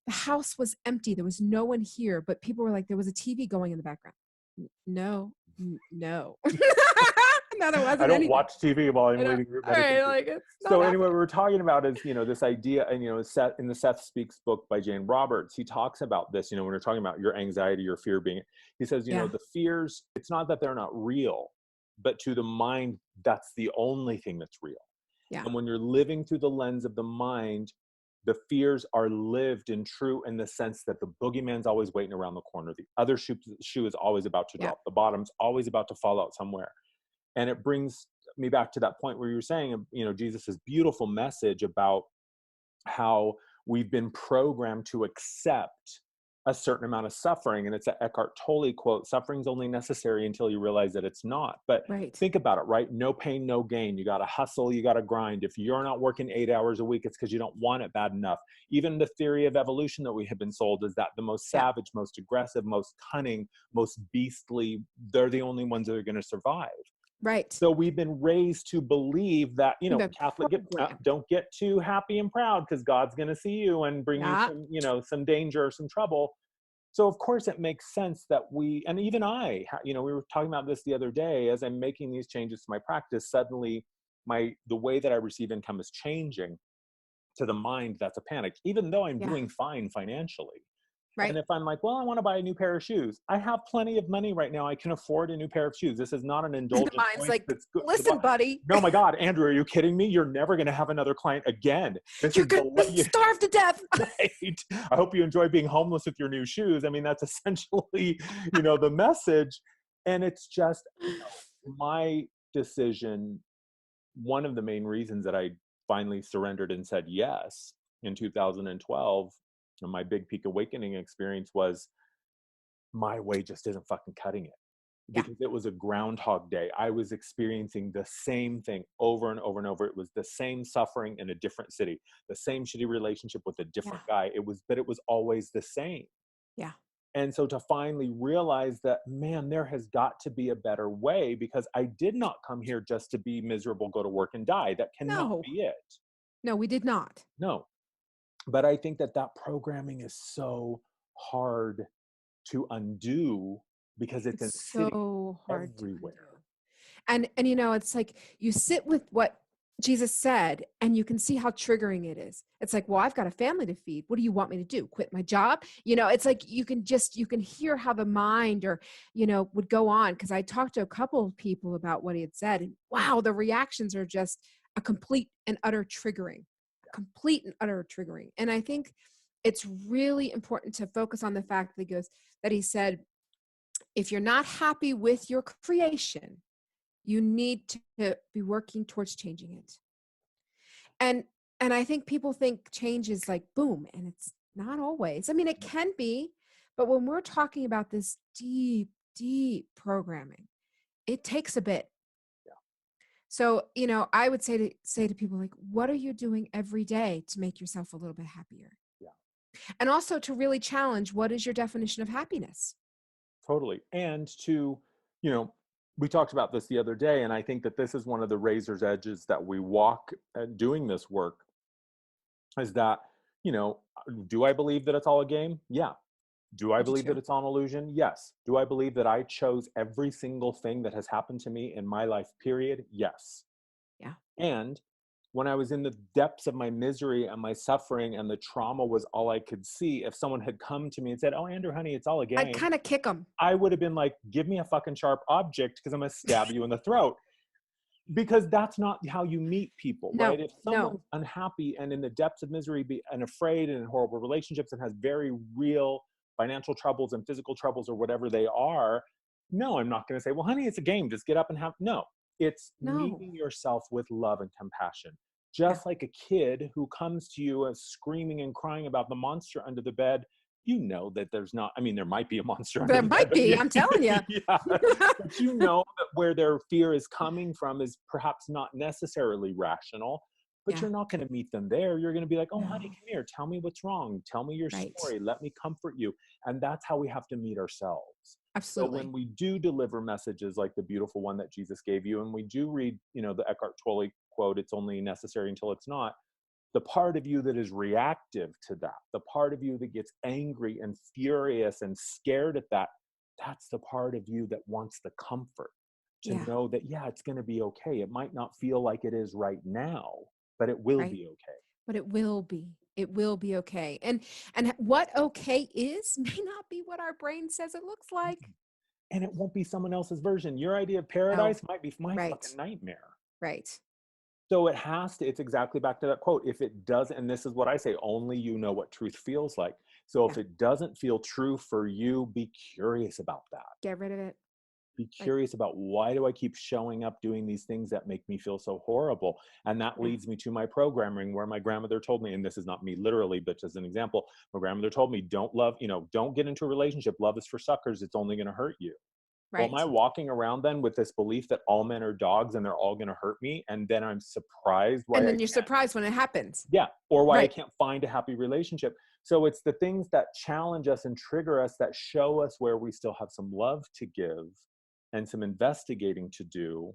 the house was empty. There was no one here, but people were like, there was a TV going in the background. No. No, there wasn't. I don't anything. watch TV while I'm leading group meditation. Right, it's so anyway, what we're talking about is, this idea, and, Seth, in the Seth Speaks book by Jane Roberts, he talks about this, when we're talking about your anxiety, your fear being, he says, the fears, it's not that they're not real, but to the mind, that's the only thing that's real. Yeah. And when you're living through the lens of the mind, the fears are lived and true in the sense that the boogeyman's always waiting around the corner. The other shoe is always about to drop. The bottom's always about to fall out somewhere. And it brings me back to that point where you were saying, Jesus's beautiful message about how we've been programmed to accept a certain amount of suffering. And it's an Eckhart Tolle quote, suffering's only necessary until you realize that it's not. But think about it, right? No pain, no gain. You got to hustle, you got to grind. If you're not working 8 hours a week, it's because you don't want it bad enough. Even the theory of evolution that we have been sold is that the most savage, most aggressive, most cunning, most beastly, they're the only ones that are going to survive. Right. So we've been raised to believe that, Catholic, don't get too happy and proud because God's going to see you and bring you some, some danger or some trouble. So of course it makes sense that and even I, we were talking about this the other day, as I'm making these changes to my practice, suddenly the way that I receive income is changing. To the mind, that's a panic, even though I'm doing fine financially. Right. And if I'm like, well, I want to buy a new pair of shoes, I have plenty of money right now. I can afford a new pair of shoes. This is not an indulgent. The mind's like, listen, buddy. Oh my God, Andrew, are you kidding me? You're never going to have another client again. You're going to starve to death. Right. I hope you enjoy being homeless with your new shoes. I mean, that's essentially, the message. And it's just my decision. One of the main reasons that I finally surrendered and said yes in 2012, and my big peak awakening experience was my way just isn't fucking cutting it. Because it was a Groundhog Day. I was experiencing the same thing over and over and over. It was the same suffering in a different city, the same shitty relationship with a different guy. But it was always the same. Yeah. And so to finally realize that, man, there has got to be a better way, because I did not come here just to be miserable, go to work and die. That cannot be it. No, we did not. No. But I think that programming is so hard to undo because it's so hard everywhere. And it's like you sit with what Jesus said and you can see how triggering it is. It's like, well, I've got a family to feed. What do you want me to do? Quit my job? It's like you can hear how the mind would go on. Because I talked to a couple of people about what he had said, and wow, the reactions are just a complete and utter triggering. Complete and utter triggering. And I think it's really important to focus on the fact that he said, if you're not happy with your creation, you need to be working towards changing it. And I think people think change is like boom, and it's not always. I mean, it can be, but when we're talking about this deep, deep programming, it takes a bit. So, I would say to people, like, what are you doing every day to make yourself a little bit happier? Yeah. And also to really challenge, what is your definition of happiness? Totally. And to, we talked about this the other day, and I think that this is one of the razor's edges that we walk doing this work. is that, do I believe that it's all a game? Yeah. Do I I do believe that too. it's all an illusion? Yes. Do I believe that I chose every single thing that has happened to me in my life, period? Yes. Yeah. And when I was in the depths of my misery and my suffering and the trauma was all I could see, if someone had come to me and said, "Oh, Andrew, honey, it's all a I'd game," kind of kick them. I would have been like, "Give me a fucking sharp object because I'm going to stab you in the throat." Because that's not how you meet people, right? No, If no. someone's unhappy and in the depths of misery and afraid and in horrible relationships and has very real financial troubles and physical troubles or whatever they are, no, I'm not going to say, "Well, honey, it's a game. Just get up and have." No, it's No. meeting yourself with love and compassion. Yeah. Just like a kid who comes to you and screaming and crying about the monster under the bed, that there's not, I mean, there might be a monster under There the bed, might but be, I'm telling you. yeah, but that where their fear is coming from is perhaps not necessarily rational, but Yeah. you're not going to meet them there. You're going to be like, "Oh, honey, No. come here. Tell me what's wrong. Tell me your Right. story. Let me comfort you." And that's how we have to meet ourselves. So when Absolutely. we do deliver messages like the beautiful one that Jesus gave you, and we do read, the Eckhart Tolle quote, "It's only necessary until it's not," the part of you that is reactive to that, the part of you that gets angry and furious and scared at that, that's the part of you that wants the comfort to Yeah. know that, yeah, it's going to be okay. It might not feel like it is right now, but it will Right. be okay. But it will be. It will be okay. And what okay is may not be what our brain says it looks like. And it won't be someone else's version. Your idea of No. paradise might be my Right. fucking nightmare. Right. So it's exactly back to that quote. If it does, and this is what I say, only you know what truth feels like. So if Yeah. it doesn't feel true for you, be curious about that. Get rid of it. Be Like, curious about, why do I keep showing up doing these things that make me feel so horrible? And that yeah. leads me to my programming, where my grandmother told me, and this is not me literally, but as an example, my grandmother told me, don't get into a relationship. Love is for suckers. It's only going to hurt you. Well, am I Right. walking around then with this belief that all men are dogs and they're all going to hurt me? And then I'm surprised why And I then you're can't, surprised when it happens. yeah, or why I Right. can't find a happy relationship. So it's the things that challenge us and trigger us that show us where we still have some love to give and some investigating to do.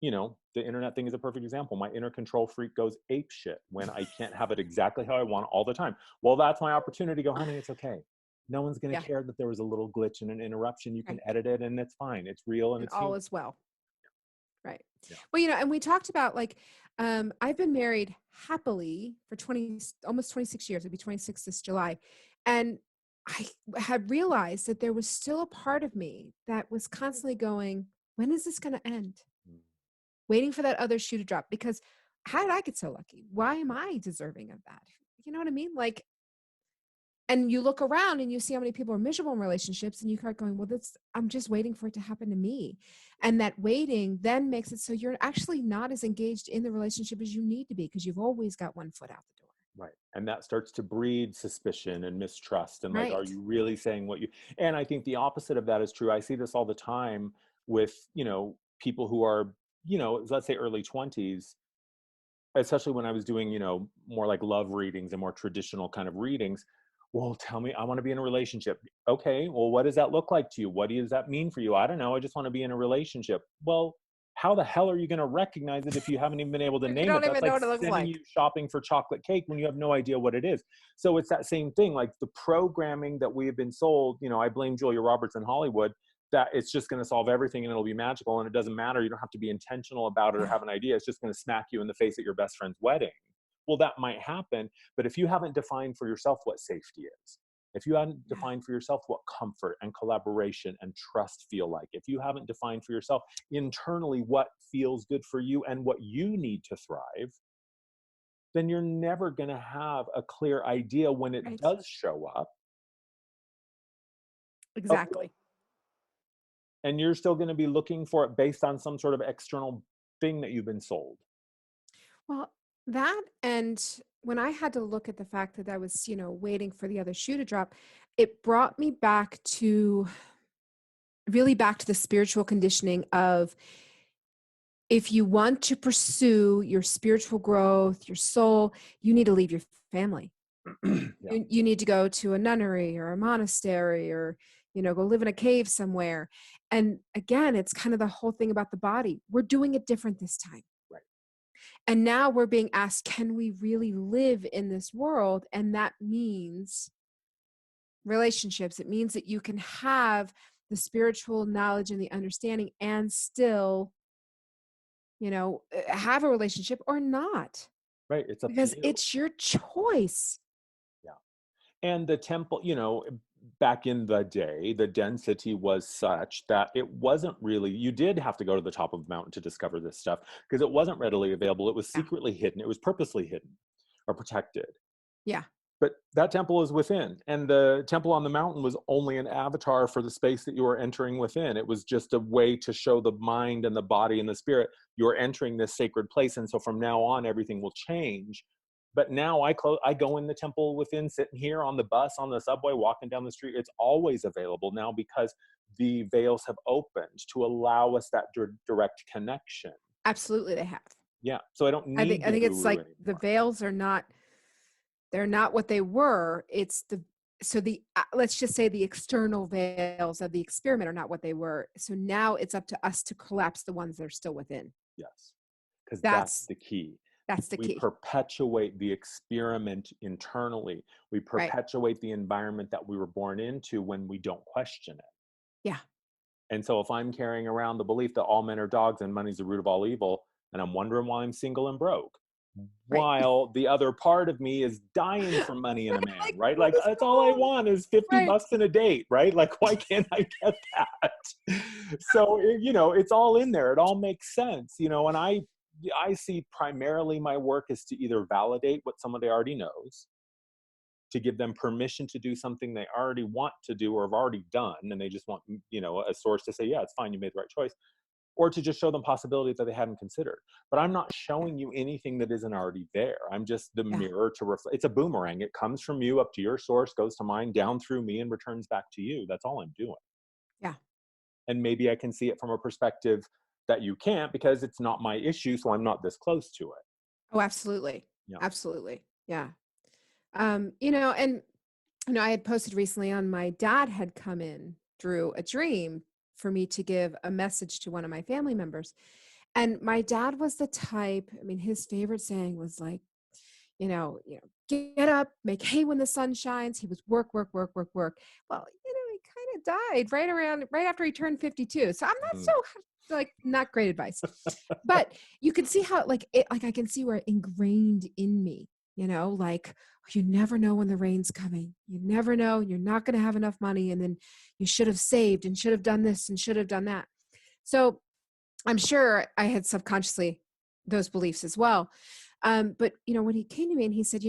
The internet thing is a perfect example. My inner control freak goes ape shit when I can't have it exactly how I want all the time. Well, that's my opportunity to go, "Honey, it's okay. No one's going Yeah. to care that there was a little glitch and an interruption. You can Right. edit it and it's fine. It's real and And it's all human." is well. Right. Yeah. Well, and we talked about like, I've been married happily for almost 26 years. It'll be 26 this July. And I had realized that there was still a part of me that was constantly going, when is this going to end? Mm. Waiting for that other shoe to drop, because how did I get so lucky? Why am I deserving of that? You know what I mean? Like, and you look around and you see how many people are miserable in relationships, and you start going, well, I'm just waiting for it to happen to me. And that waiting then makes it so you're actually not as engaged in the relationship as you need to be, because you've always got one foot out the door. Right. And that starts to breed suspicion and mistrust. And like, are Right. you really saying what you, and I think the opposite of that is true. I see this all the time with, people who are, let's say early 20s, especially when I was doing, more like love readings and more traditional kind of readings. Well, tell me, I want to be in a relationship. Okay, well, what does that look like to you? What does that mean for you? I don't know. I just want to be in a relationship. Well, how the hell are you going to recognize it if you haven't even been able to If you name it? don't That's even know like what it looks sending like. you shopping for chocolate cake when you have no idea what it is. So it's that same thing, like the programming that we have been sold. I blame Julia Roberts in Hollywood, that it's just going to solve everything and it'll be magical and it doesn't matter. You don't have to be intentional about it or Yeah. have an idea. It's just going to smack you in the face at your best friend's wedding. Well, that might happen, but if you haven't defined for yourself what safety is, if you haven't Yeah. defined for yourself what comfort and collaboration and trust feel like, if you haven't defined for yourself internally what feels good for you and what you need to thrive, then you're never going to have a clear idea when it Right. does show up of what, Exactly. and you're still going to be looking for it based on some sort of external thing that you've been sold. Well, that, and when I had to look at the fact that I was, waiting for the other shoe to drop, it brought me back to really back to the spiritual conditioning of, if you want to pursue your spiritual growth, your soul, you need to leave your family. Yeah. You need to go to a nunnery or a monastery, or, go live in a cave somewhere. And again, it's kind of the whole thing about the body. We're doing it different this time. Right. And now we're being asked, can we really live in this world? And that means relationships. It means that you can have the spiritual knowledge and the understanding and still, have a relationship or not, Right. It's up to because you. it's your choice. Yeah. And the temple, back in the day, the density was such that it wasn't really, you did have to go to the top of the mountain to discover this stuff because it wasn't readily available. It was Yeah. secretly hidden. It was purposely hidden or protected. Yeah. But that temple is within. And the temple on the mountain was only an avatar for the space that you were entering within. It was just a way to show the mind and the body and the spirit, you're entering this sacred place. And so from now on, everything will change. But now I go in the temple within, sitting here on the bus, on the subway, walking down the street. It's always available now because the veils have opened to allow us that direct connection. Absolutely, they have. Yeah. So I don't I need think I the think it's guru like the anymore. veils are not, they're not what they were. It's the so the let's just say the external veils of the experiment are not what they were. So now it's up to us to collapse the ones that are still within. Yes. Because that's That's the key. that's the We key. perpetuate the experiment internally. We Right. perpetuate the environment that we were born into when we don't question it. Yeah. And so if I'm carrying around the belief that all men are dogs and money's the root of all evil, and I'm wondering why I'm single and broke, Right. while the other part of me is dying for money in a man, Like, right? what Like is that's all I wrong? want is 50 Right. bucks in a date, right? Like why can't I get that? So, it's all in there. It all makes sense, and I see primarily my work is to either validate what somebody already knows, to give them permission to do something they already want to do or have already done, and they just want, a source to say, yeah, it's fine, you made the right choice, or to just show them possibilities that they hadn't considered. But I'm not showing you anything that isn't already there. I'm just the Yeah. mirror to reflect. It's a boomerang. It comes from you up to your source, goes to mine, down through me, and returns back to you. That's all I'm doing. Yeah. And maybe I can see it from a perspective that you can't because it's not my issue, so I'm not this close to it. Oh, absolutely. Yeah. Absolutely. Yeah. And I had posted recently on my dad had come in through a dream for me to give a message to one of my family members. And my dad was the type, I mean, his favorite saying was like, get up, make hay when the sun shines. He was work, work, work, work, work. Well, he kind of died right after he turned 52. So I'm not so Mhm. like not great advice. But you can see how like I can see where it ingrained in me, like you never know when the rain's coming. You never know. You're not going to have enough money. And then you should have saved and should have done this and should have done that. So I'm sure I had subconsciously those beliefs as well. But when he came to me and he said,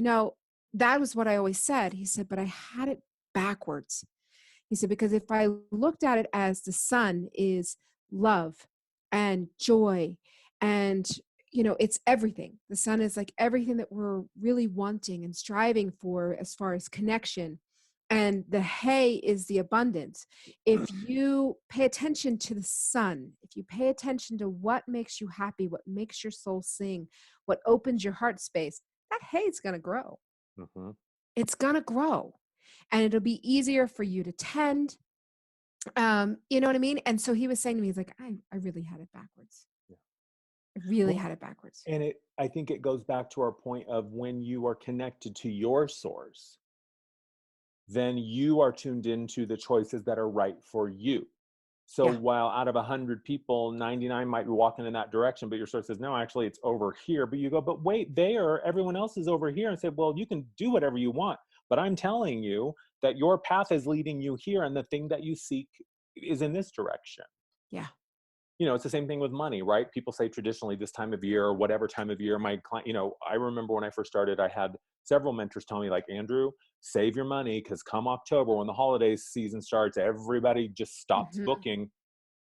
that was what I always said. He said, but I had it backwards. He said, because if I looked at it as the sun is love and joy and, it's everything. The sun is like everything that we're really wanting and striving for as far as connection. And the hay is the abundance. If you pay attention to the sun, if you pay attention to what makes you happy, what makes your soul sing, what opens your heart space, that hay is going to grow. Mhm. It's going to grow and it'll be easier for you to tend. You know what I mean? And so he was saying to me, he's like, I really had it backwards. Yeah. I really Well, had it backwards. and I think it goes back to our point of when you are connected to your source, then you are tuned into the choices that are right for you. So Yeah. while out of 100 people, 99 might be walking in that direction, but your source says, no, actually it's over here. But you go, but wait, everyone else is over here. And say, well, you can do whatever you want. But I'm telling you that your path is leading you here. And the thing that you seek is in this direction. Yeah. It's the same thing with money, right? People say traditionally this time of year, or whatever time of year, my client, I remember when I first started, I had several mentors tell me like, Andrew, save your money because come October, when the holiday season starts, everybody just stops Hmm. booking.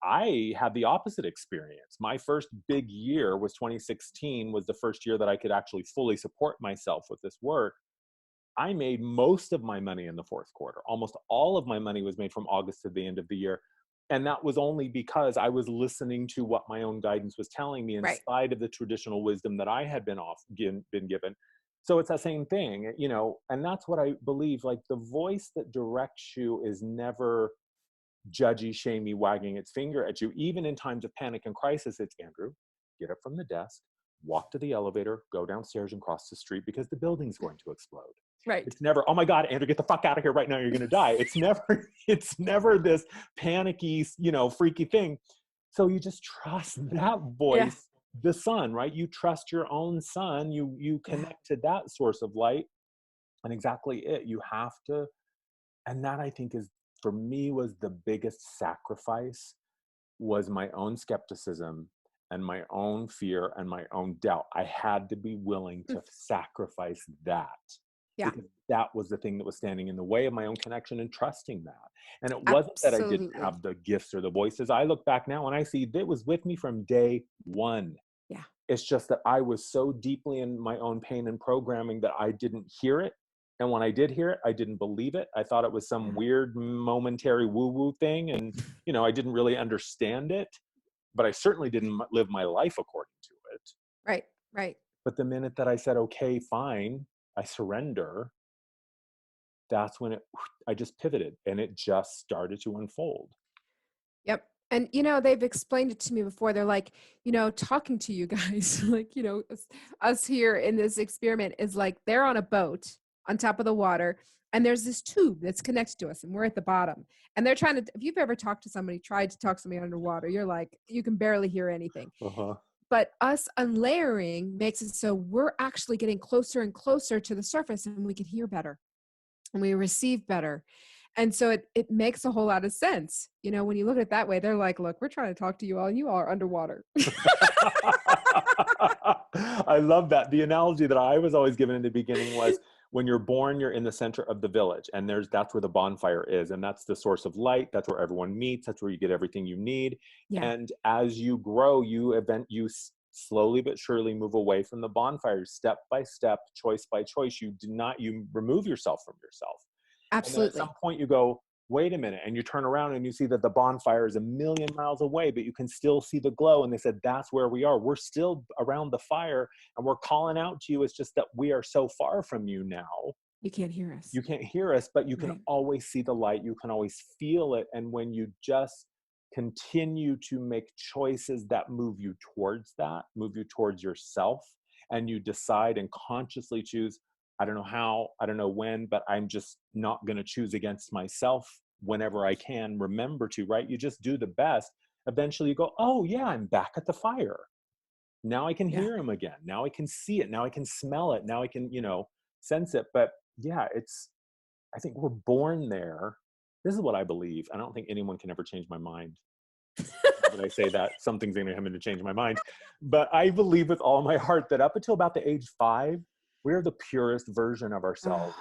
I had the opposite experience. My first big year was 2016, was the first year that I could actually fully support myself with this work. I made most of my money in the fourth quarter. Almost all of my money was made from August to the end of the year. And that was only because I was listening to what my own guidance was telling me in Right. spite of the traditional wisdom that I had been given. So it's that same thing, and that's what I believe. Like the voice that directs you is never judgy, shamey, wagging its finger at you. Even in times of panic and crisis, it's Andrew, get up from the desk, walk to the elevator, go downstairs and cross the street because the building's going to explode. Right. It's never, oh my God, Andrew, get the fuck out of here right now. You're going to die. It's never this panicky, freaky thing. So you just trust that Yeah. voice, the sun, right? You trust your own sun. You connect to that source of light, and exactly it. You have to, and that I think is, for me, was the biggest sacrifice, was my own skepticism and my own fear and my own doubt. I had to be willing to sacrifice that. Yeah. Because that was the thing that was standing in the way of my own connection and trusting that. And it wasn't that I didn't Absolutely. have the gifts or the voices. I look back now and I see it was with me from day one. Yeah. It's just that I was so deeply in my own pain and programming that I didn't hear it. And when I did hear it, I didn't believe it. I thought it was some weird momentary woo-woo thing. And, I didn't really understand it, but I certainly didn't live my life according to it. Right. Right. But the minute that I said, okay, fine, I surrender, that's when I just pivoted and it just started to unfold. Yep. And, they've explained it to me before. They're like, talking to you guys, like, us here in this experiment is like, they're on a boat on top of the water, and there's this tube that's connected to us, and we're at the bottom. And they're trying to, if you've ever tried to talk to somebody underwater, you're like, you can barely hear anything. Uh-huh. But us unlayering makes it so we're actually getting closer and closer to the surface, and we can hear better and we receive better. And so it makes a whole lot of sense. When you look at it that way, they're like, look, we're trying to talk to you all, and you all are underwater. I love that. The analogy that I was always given in the beginning was, when you're born, you're in the center of the village, and that's where the bonfire is. And that's the source of light. That's where everyone meets. That's where you get everything you need. Yeah. And as you grow, you slowly but surely move away from the bonfire, step by step, choice by choice. You remove yourself from yourself. Absolutely. And then at some point you go, wait a minute, and you turn around and you see that the bonfire is 1,000,000 miles away, but you can still see the glow. And they said, that's where we are. We're still around the fire, and we're calling out to you. It's just that we are so far from you now. You can't hear us. You can't hear us, but you can Right. always see the light. You can always feel it. And when you just continue to make choices that move you towards yourself, and you decide and consciously choose, I don't know how, I don't know when, but I'm just not going to choose against myself whenever I can remember to, right? You just do the best. Eventually you go, oh yeah, I'm back at the fire. Now I can hear him again. Now I can see it. Now I can smell it. Now I can, sense it. But yeah, I think we're born there. This is what I believe. I don't think anyone can ever change my mind. When I say that, something's going to come in to change my mind. But I believe with all my heart that up until about the age 5, we're the purest version of ourselves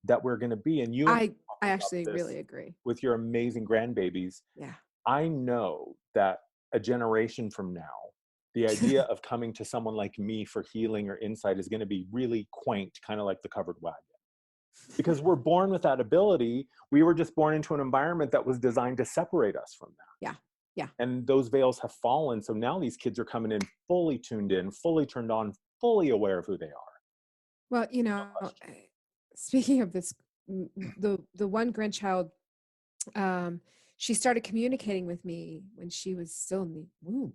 that we're going to be. And I actually really agree. With your amazing grandbabies. Yeah. I know that a generation from now, the idea of coming to someone like me for healing or insight is going to be really quaint, kind of like the covered wagon. Because we're born with that ability. We were just born into an environment that was designed to separate us from that. Yeah. Yeah. And those veils have fallen. So now these kids are coming in fully tuned in, fully turned on, fully aware of who they are. Well, speaking of this, the one grandchild, she started communicating with me when she was still in the womb.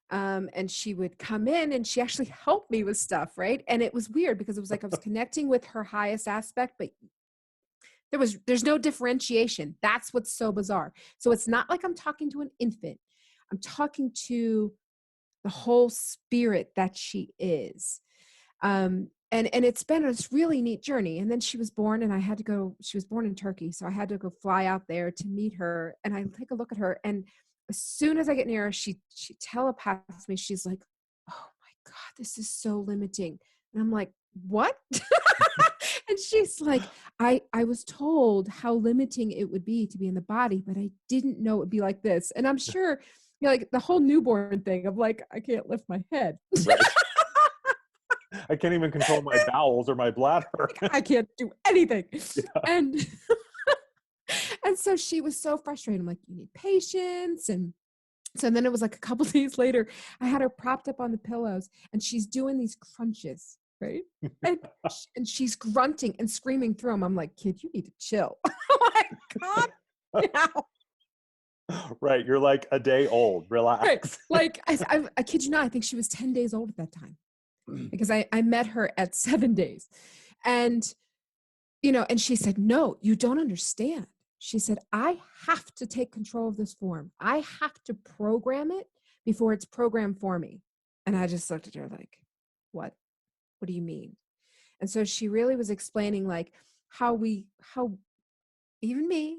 And she would come in and she actually helped me with stuff, right? And it was weird because it was like I was connecting with her highest aspect, but there's no differentiation. That's what's so bizarre. So it's not like I'm talking to an infant. I'm talking to the whole spirit that she is. And it's been this really neat journey. And then she was born and she was born in Turkey. So I had to go fly out there to meet her, and I take a look at her, and as soon as I get near her, she telepaths me. She's like, oh my God, this is so limiting. And I'm like, what? And she's like, I was told how limiting it would be to be in the body, but I didn't know it would be like this. And I'm sure, like the whole newborn thing of like, I can't lift my head. Right. I can't even control my bowels or my bladder. I can't do anything. Yeah. And so she was so frustrated. I'm like, you need patience. And so then it was like a couple of days later, I had her propped up on the pillows and she's doing these crunches, right? And she's grunting and screaming through them. I'm like, kid, you need to chill. Oh my God. Now. Right. You're like a day old. Right. Relax. Like, I kid you not, I think she was 10 days old at that time because I met her at 7 days. And, and she said, no, you don't understand. She said, I have to take control of this form. I have to program it before it's programmed for me. And I just looked at her like, what? What do you mean? And so she really was explaining like how even me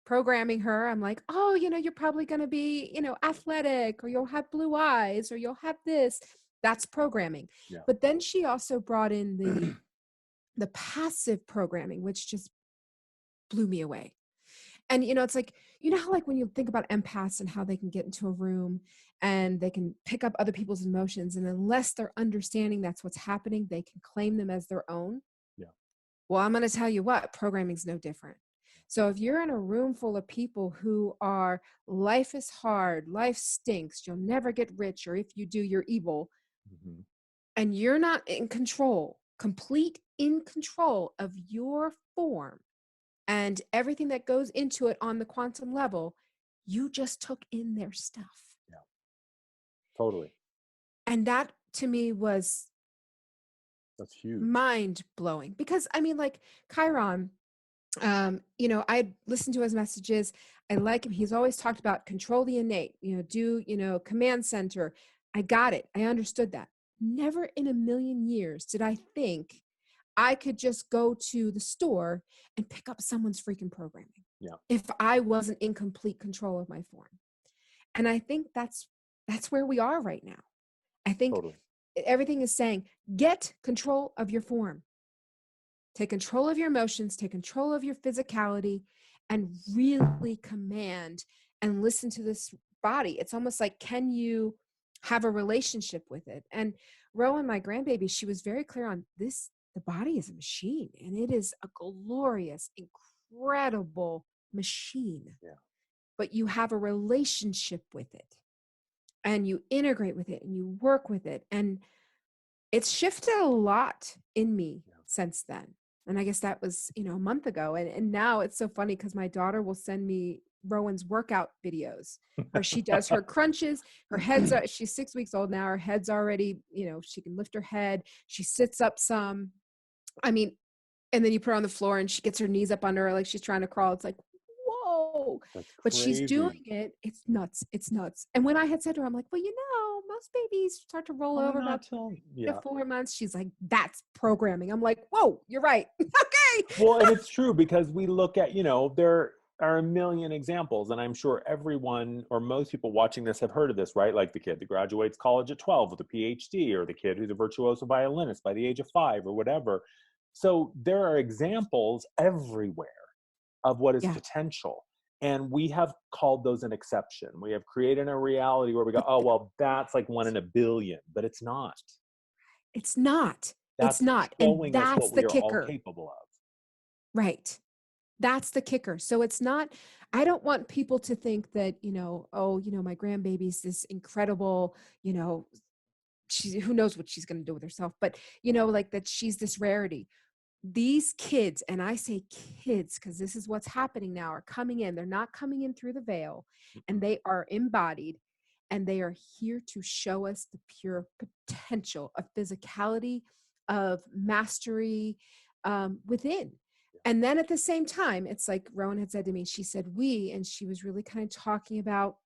programming her, I'm like, oh, you're probably going to be, athletic, or you'll have blue eyes, or you'll have this. That's programming. Yeah. But then she also brought in the passive programming, which just blew me away. And, it's like, how like when you think about empaths and how they can get into a room and they can pick up other people's emotions, and unless they're understanding that's what's happening, they can claim them as their own. Yeah. Well, I'm going to tell you what, programming is no different. So if you're in a room full of people who are, life is hard, life stinks, you'll never get rich, or if you do, you're evil, Mm-hmm. and you're not in control, complete in control of your form and everything that goes into it on the quantum level, you just took in their stuff. Yeah. Totally. And that to me was That's huge. mind blowing, because I mean, like Chiron, I listened to his messages. I like him. He's always talked about control the innate, command center. I got it. I understood that. Never in a million years did I think I could just go to the store and pick up someone's freaking programming. Yeah. If I wasn't in complete control of my form. And I think that's where we are right now. I think Totally. everything is saying, get control of your form. Take control of your emotions, take control of your physicality, and really command and listen to this body. It's almost like, can you have a relationship with it? And Rowan, my grandbaby, she was very clear on this. The body is a machine, and it is a glorious, incredible machine. Yeah. But you have a relationship with it, and you integrate with it, and you work with it. And it's shifted a lot in me since then. And I guess that was, a month ago. And now it's so funny because my daughter will send me Rowan's workout videos where she does her crunches, she's 6 weeks old now. Her head's already, she can lift her head. She sits up some, I mean, and then you put her on the floor and she gets her knees up under her like she's trying to crawl. It's like, whoa. But she's doing it. It's nuts. It's nuts. And when I had said to her, I'm like, well, most babies start to roll over about 4 months. She's like, that's programming. I'm like, whoa, you're right. Okay. Well, and it's true, because we look at, there are a million examples, and I'm sure everyone or most people watching this have heard of this, right? Like the kid that graduates college at 12 with a PhD, or the kid who's a virtuoso violinist by the age of 5, or whatever. So there are examples everywhere of what is potential. And we have called those an exception. We have created a reality where we go, oh, well, that's like 1 in a billion, but it's not. It's not. That's it's not. showing And us that's what we the are all kicker. capable of. Right. That's the kicker. So it's not, I don't want people to think that, my grandbaby's this incredible, who knows what she's going to do with herself, but, like that she's this rarity. These kids, and I say kids because this is what's happening now, are coming in. They're not coming in through the veil, and they are embodied, and they are here to show us the pure potential of physicality, of mastery within. And then at the same time, it's like Rowan had said to me, she said, and she was really kind of talking about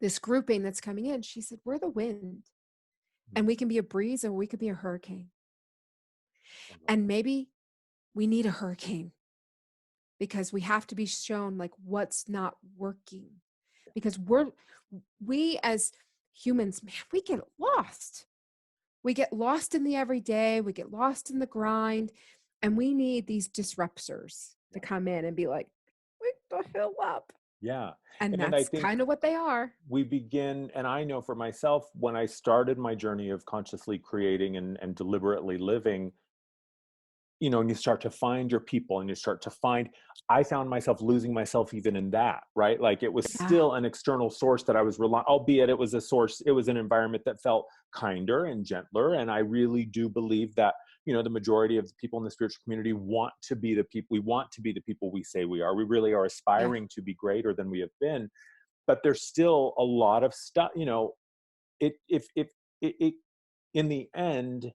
this grouping that's coming in. She said, we're the wind, and we can be a breeze, or we could be a hurricane. And maybe we need a hurricane because we have to be shown like what's not working, because we as humans, man, we get lost. We get lost in the everyday, we get lost in the grind, and we need these disruptors to come in and be like, wake the hell up. Yeah. And I that's think kind of what they are. we begin, and I know for myself, when I started my journey of consciously creating and deliberately living, and you start to find your people, and I found myself losing myself even in that, right? Like it was still an external source that I was relying, albeit it was an environment that felt kinder and gentler. And I really do believe that, the majority of the people in the spiritual community want to be the people, we want to be the people we say we are. We really are aspiring to be greater than we have been. but there's still a lot of stuff, you know, if in the end,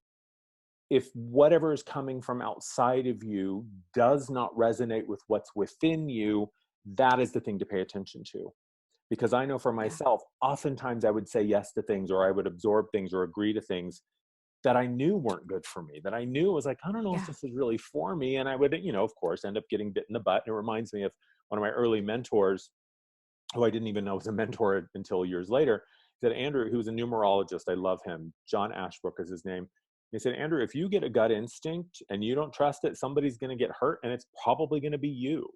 if whatever is coming from outside of you does not resonate with what's within you, that is the thing to pay attention to. Because I know for Yeah. myself, oftentimes I would say yes to things, or I would absorb things or agree to things that I knew weren't good for me, that I knew was like, I don't know if Yeah. this is really for me. And I would, you know, of course, end up getting bit in the butt. And it reminds me of one of my early mentors, who I didn't even know was a mentor until years later. He said, Andrew, who was a numerologist, I love him, John Ashbrook is his name. He said, Andrew, if you get a gut instinct and you don't trust it, somebody's going to get hurt, and it's probably going to be you.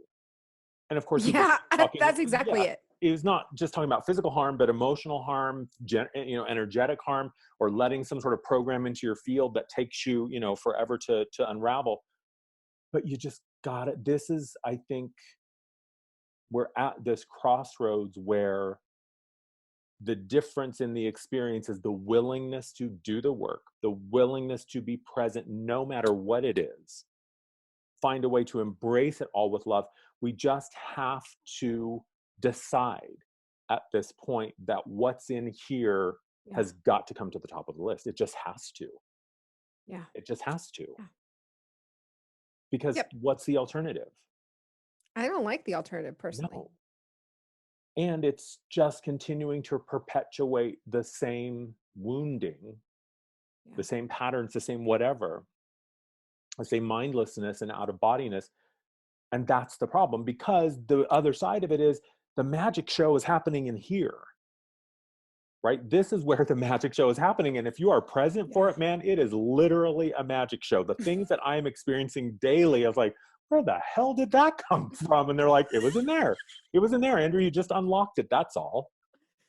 And of course, he was Yeah. talking, That's exactly yeah, it. he was not just talking about physical harm, but emotional harm, you know, energetic harm, or letting some sort of program into your field that takes you, you know, forever to unravel. But you just got it. This is, I think, we're at this crossroads where the difference in the experience is the willingness to do the work, the willingness to be present no matter what it is, find a way to embrace it all with love. We just have to decide at this point that what's in here Yeah. has got to come to the top of the list. It just has to. Yeah. It just has to. Yeah. Because Yep. what's the alternative? I don't like the alternative personally. No. And it's just continuing to perpetuate the same wounding, Yeah. the same patterns, the same whatever, the same mindlessness and out of bodiness. And that's the problem, because the other side of it is the magic show is happening in here, right? This is where the magic show is happening. And if you are present for Yeah. it, man, it is literally a magic show. The things that I'm experiencing daily, I was like, where the hell did that come from? And they're like, it was in there. It was in there, Andrew. You just unlocked it. That's all.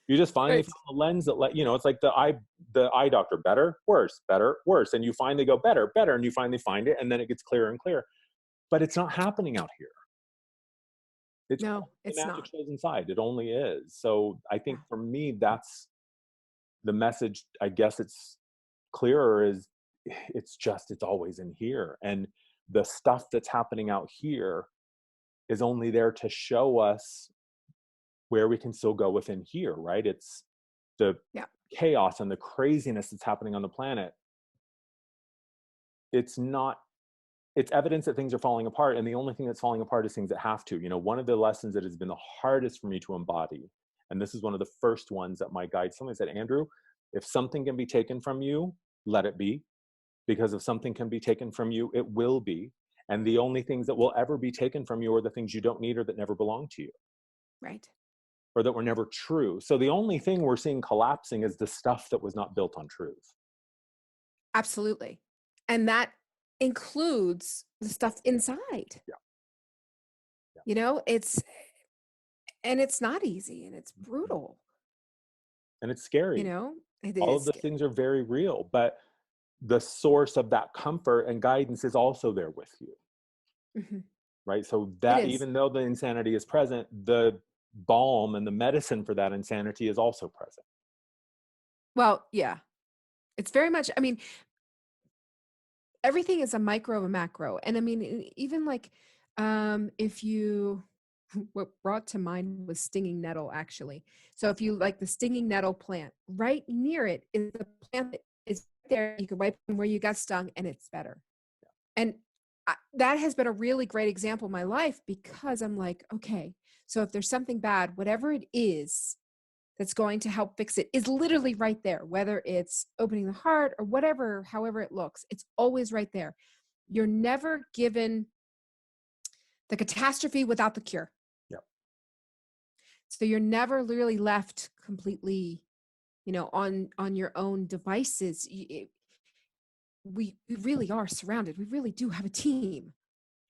You just finally Right. found the lens that let, you know, it's like the eye doctor, better, worse, better, worse. And you finally go better, better. And you finally find it. And then it gets clearer and clearer. But it's not happening out here. It's No, the it's magic not. shows inside. It only is. So I Yeah. think for me, that's the message. I guess it's clearer is it's always in here. And the stuff that's happening out here is only there to show us where we can still go within here, right? It's the Yeah. chaos and the craziness that's happening on the planet. It's not, it's evidence that things are falling apart. And the only thing that's falling apart is things that have to. You know, one of the lessons that has been the hardest for me to embody, and this is one of the first ones that my guide, somebody said, Andrew, if something can be taken from you, let it be. Because if something can be taken from you, it will be. And the only things that will ever be taken from you are the things you don't need or that never belong to you, Right. or that were never true. So the only thing we're seeing collapsing is the stuff that was not built on truth. Absolutely. And that includes the stuff inside. Yeah. Yeah. You know, it's not easy and it's brutal. And it's You scary. know, it All is of the scary. things are very real, but the source of that comfort and guidance is also there with you, Mhm. right? So It that is. even though the insanity is present, the balm and the medicine for that insanity is also present. Well, yeah. It's very much, I mean, everything is a micro and macro. And I mean, even like if you what brought to mind was stinging nettle actually. So if you like the stinging nettle plant, right near it is the plant that is there. You can wipe on where you got stung and it's better. And that has been a really great example in my life because I'm like, okay, so if there's something bad, whatever it is that's going to help fix it is literally right there, whether it's opening the heart or whatever, however it looks, it's always right there. You're never given the catastrophe without the cure. Yeah. So you're never really left completely, on your own devices. We really are surrounded. We really do have a team.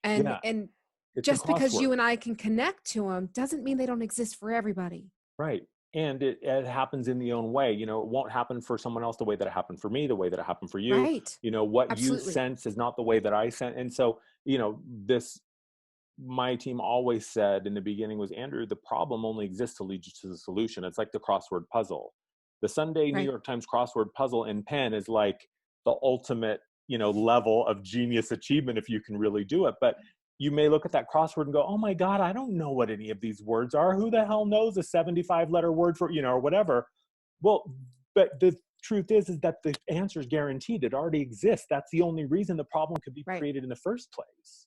And Yeah. and It's a just because you crossword. and I can connect to them doesn't mean they don't exist for everybody. Right. And it happens in the own way. You know, it won't happen for someone else the way that it happened for me, the way that it happened for you. Right. You know, what you Absolutely. sense is not the way that I sense. And so, you know, my team always said in the beginning was, Andrew, the problem only exists to lead you to the solution. It's like the crossword puzzle. The Sunday New Right. York Times crossword puzzle in pen is like the ultimate, you know, level of genius achievement if you can really do it. But you may look at that crossword and go, oh my God, I don't know what any of these words are. Who the hell knows a 75-letter word for, or whatever. Well, but the truth is that the answer is guaranteed. It already exists. That's the only reason the problem could be Right. created in the first place.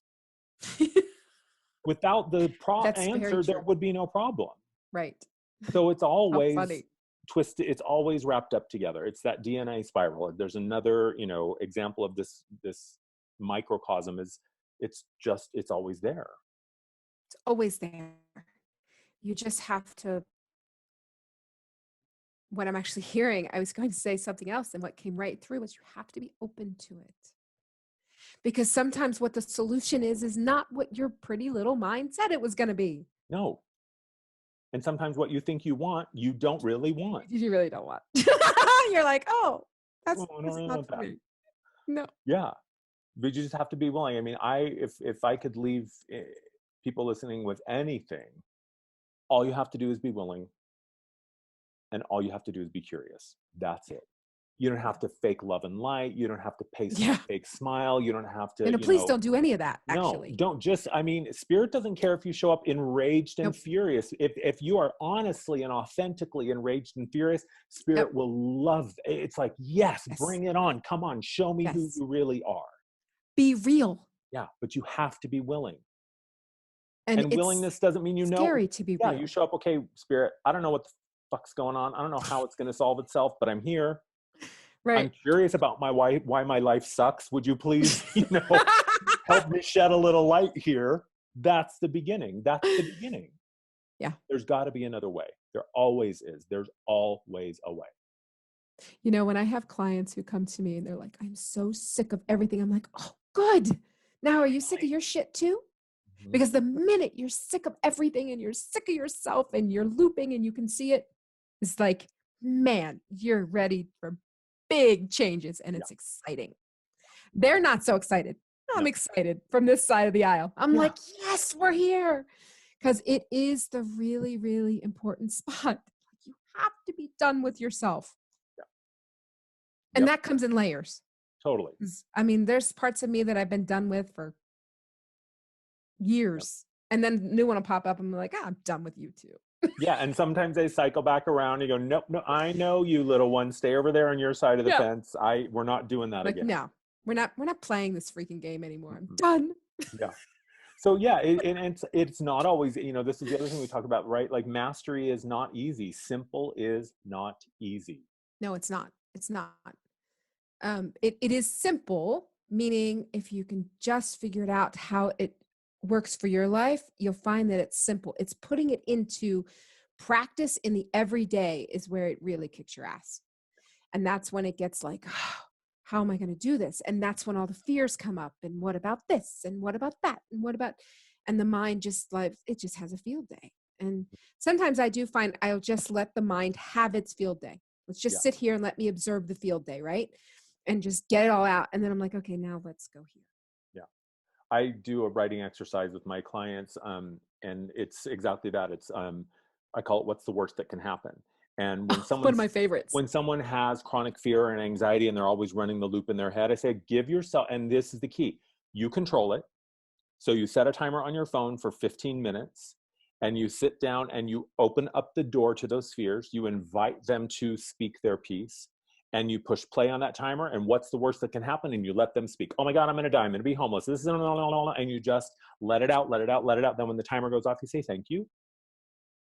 Without the That's very answer, there true. would be no problem. Right. So it's How always funny. twisted. It's always wrapped up together. It's that DNA spiral. There's another, example of this microcosm is it's always there. It's always there. You just have to, what I'm actually hearing, I was going to say something else, and what came right through was you have to be open to it. Because sometimes what the solution is not what your pretty little mind said it was going to be. No. And sometimes what you think you want, you don't really want. You really don't want. You're like, oh, that's really not for me. No. Yeah. But you just have to be willing. I mean, if I could leave people listening with anything, all you have to do is be willing. And all you have to do is be curious. That's it. You don't have to fake love and light. You don't have to paste a fake smile. You don't have to. And please don't do any of that, actually. No, don't just, Spirit doesn't care if you show up enraged and furious. If you are honestly and authentically enraged and furious, Spirit will love it. It's like, yes, bring it on. Come on, show me who you really are. Be real. Yeah, but you have to be willing. And willingness doesn't mean it's scary to be real. Yeah, you show up, okay, Spirit, I don't know what the fuck's going on. I don't know how it's going to solve itself, but I'm here. Right. I'm curious about why my life sucks. Would you please, help me shed a little light here? That's the beginning. Yeah. There's got to be another way. There always is. There's always a way. When I have clients who come to me and they're like, I'm so sick of everything. I'm like, oh, good. Now, are you sick of your shit too? Mm-hmm. Because the minute you're sick of everything and you're sick of yourself and you're looping and you can see it, it's like, man, you're ready for big changes, and it's exciting. They're not so excited. I'm excited from this side of the aisle. I'm like, yes, we're here. Because it is the really, really important spot. You have to be done with yourself. Yeah. And that comes in layers. Totally. There's parts of me that I've been done with for years. And then new one will pop up and I'm like, I'm done with you too. Yeah, and sometimes they cycle back around and you go, nope, no, I know you, little one. Stay over there on your side of the fence. We're not doing that again. No, we're not playing this freaking game anymore. I'm done. Yeah. So it's not always, this is the other thing we talk about, right? Like mastery is not easy. Simple is not easy. No, it's not. It's not. It is simple, meaning if you can just figure it out how it works for your life, you'll find that it's simple. It's putting it into practice in the everyday is where it really kicks your ass. And that's when it gets like, oh, how am I going to do this? And that's when all the fears come up. And what about this? And what about that? And the mind just it just has a field day. And sometimes I do find I'll just let the mind have its field day. Let's just sit here and let me observe the field day, right? And just get it all out. And then I'm like, okay, now let's go here. I do a writing exercise with my clients, and it's exactly that. It's I call it "What's the worst that can happen?" And when someone, one of my favorites, when someone has chronic fear and anxiety, and they're always running the loop in their head, I say, give yourself, and this is the key: you control it. So you set a timer on your phone for 15 minutes, and you sit down and you open up the door to those fears. You invite them to speak their piece. And you push play on that timer, and what's the worst that can happen? And you let them speak. Oh my God, I'm going to die. I'm going to be homeless. This is and you just let it out, let it out, let it out. Then when the timer goes off, you say, thank you.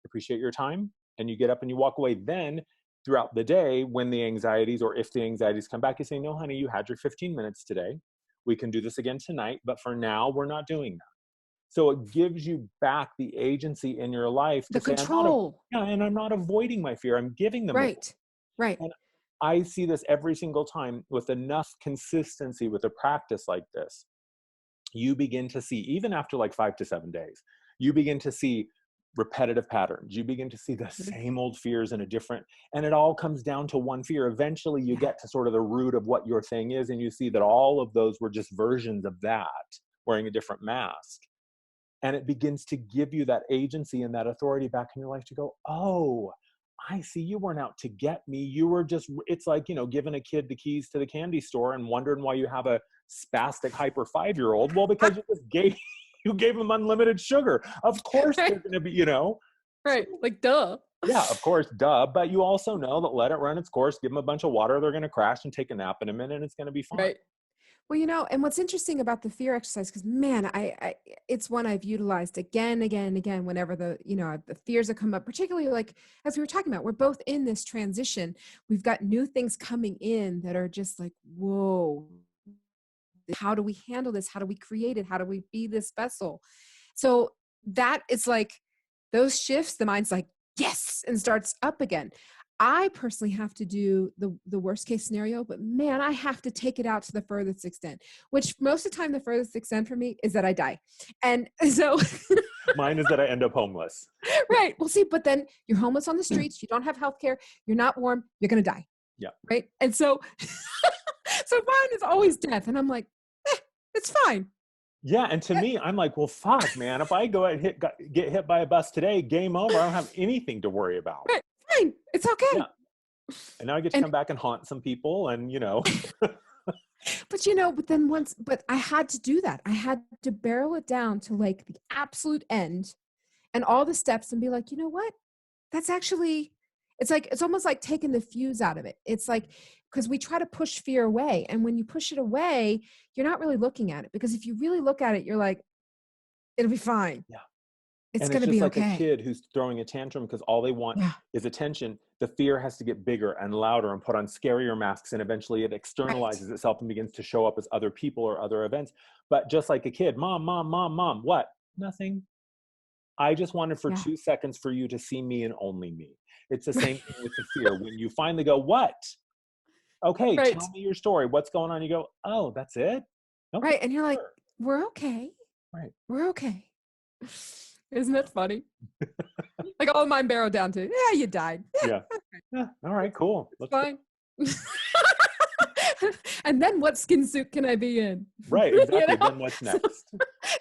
Appreciate your time. And you get up and you walk away. Then throughout the day, when the anxieties or if the anxieties come back, you say, no, honey, you had your 15 minutes today. We can do this again tonight. But for now, we're not doing that. So it gives you back the agency in your life. The control. And I'm not avoiding my fear. I'm giving them right. Right. And I see this every single time with enough consistency with a practice like this. You begin to see, even after like 5 to 7 days, you begin to see repetitive patterns. You begin to see the same old fears in a different, and it all comes down to one fear. Eventually you get to sort of the root of what your thing is, and you see that all of those were just versions of that, wearing a different mask. And it begins to give you that agency and that authority back in your life to go, oh, I see, you weren't out to get me. You were just, it's like, giving a kid the keys to the candy store and wondering why you have a spastic hyper 5-year-old. Well, because you just gave You gave them unlimited sugar. Of course they're going to be, Right. Like, duh. Yeah, of course, duh. But you also know that let it run its course, give them a bunch of water, they're going to crash and take a nap in a minute, and it's going to be fine. Right. Well, and what's interesting about the fear exercise, because man, it's one I've utilized again, whenever the fears that come up, particularly like, as we were talking about, we're both in this transition. We've got new things coming in that are just like, whoa, how do we handle this? How do we create it? How do we be this vessel? So that is like those shifts, the mind's like, yes, and starts up again. I personally have to do the worst case scenario, but man, I have to take it out to the furthest extent, which most of the time the furthest extent for me is that I die. And so mine is that I end up homeless. Right. Well, see, but then you're homeless on the streets, you don't have healthcare, you're not warm, you're going to die. Yeah. Right. And so, so mine is always death. And I'm like, it's fine. Yeah. And to me, I'm like, well, fuck, man, if I go and get hit by a bus today, game over. I don't have anything to worry about. Right. Fine. It's okay. Yeah. And now I get to come back and haunt some people and, But I had to do that. I had to barrel it down to like the absolute end and all the steps and be like, you know what? That's actually, it's almost like taking the fuse out of it. It's like, because we try to push fear away. And when you push it away, you're not really looking at it, because if you really look at it, you're like, it'll be fine. Yeah. It's going to be like okay. A kid who's throwing a tantrum because all they want is attention. The fear has to get bigger and louder and put on scarier masks, and eventually it externalizes itself and begins to show up as other people or other events. But just like a kid, mom, what? Nothing. I just wanted for 2 seconds for you to see me and only me. It's the same thing with the fear. When you finally go, what? Okay, tell me your story. What's going on? You go, oh, that's it? Okay, right, and you're like, we're okay. Right. We're okay. Isn't that funny? Like all mine barreled down to, yeah, you died. Yeah. Yeah. All right, cool. That's fine. And then what skin suit can I be in? Right, exactly. Then what's next?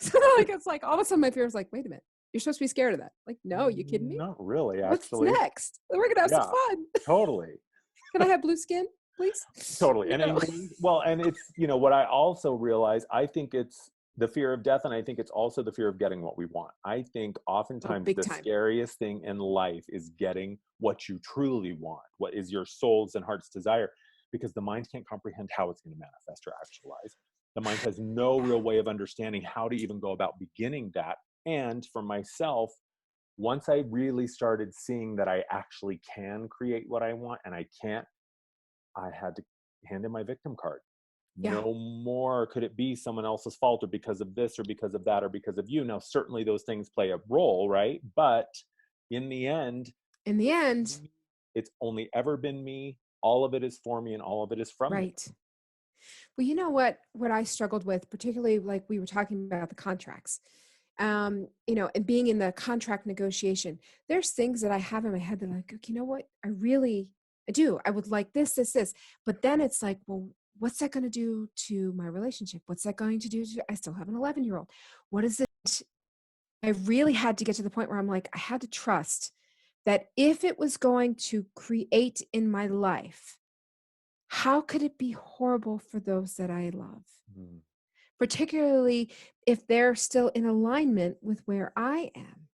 So it's like all of a sudden my fear is like, wait a minute, you're supposed to be scared of that. Like, no, you kidding me? Not really, actually. What's next? We're going to have some fun. Totally. Can I have blue skin, please? Totally. And it's, what I also realize, I think it's the fear of death, and I think it's also the fear of getting what we want. I think oftentimes scariest thing in life is getting what you truly want, what is your soul's and heart's desire, because the mind can't comprehend how it's going to manifest or actualize. The mind has no real way of understanding how to even go about beginning that. And for myself, once I really started seeing that I actually can create what I want and I can't, I had to hand in my victim card. Yeah. No more could it be someone else's fault or because of this or because of that or because of you. Now, certainly those things play a role, right? But in the end, it's only ever been me. All of it is for me and all of it is from me. Right. Well, you know what I struggled with, particularly like we were talking about the contracts, and being in the contract negotiation, there's things that I have in my head that I'm like, you know what? I do. I would like this. But then it's like, well, what's that going to do to my relationship? What's that going to do I still have an 11-year-old. What is it? I really had to get to the point where I'm like, I had to trust that if it was going to create in my life, how could it be horrible for those that I love? Mm. Particularly if they're still in alignment with where I am.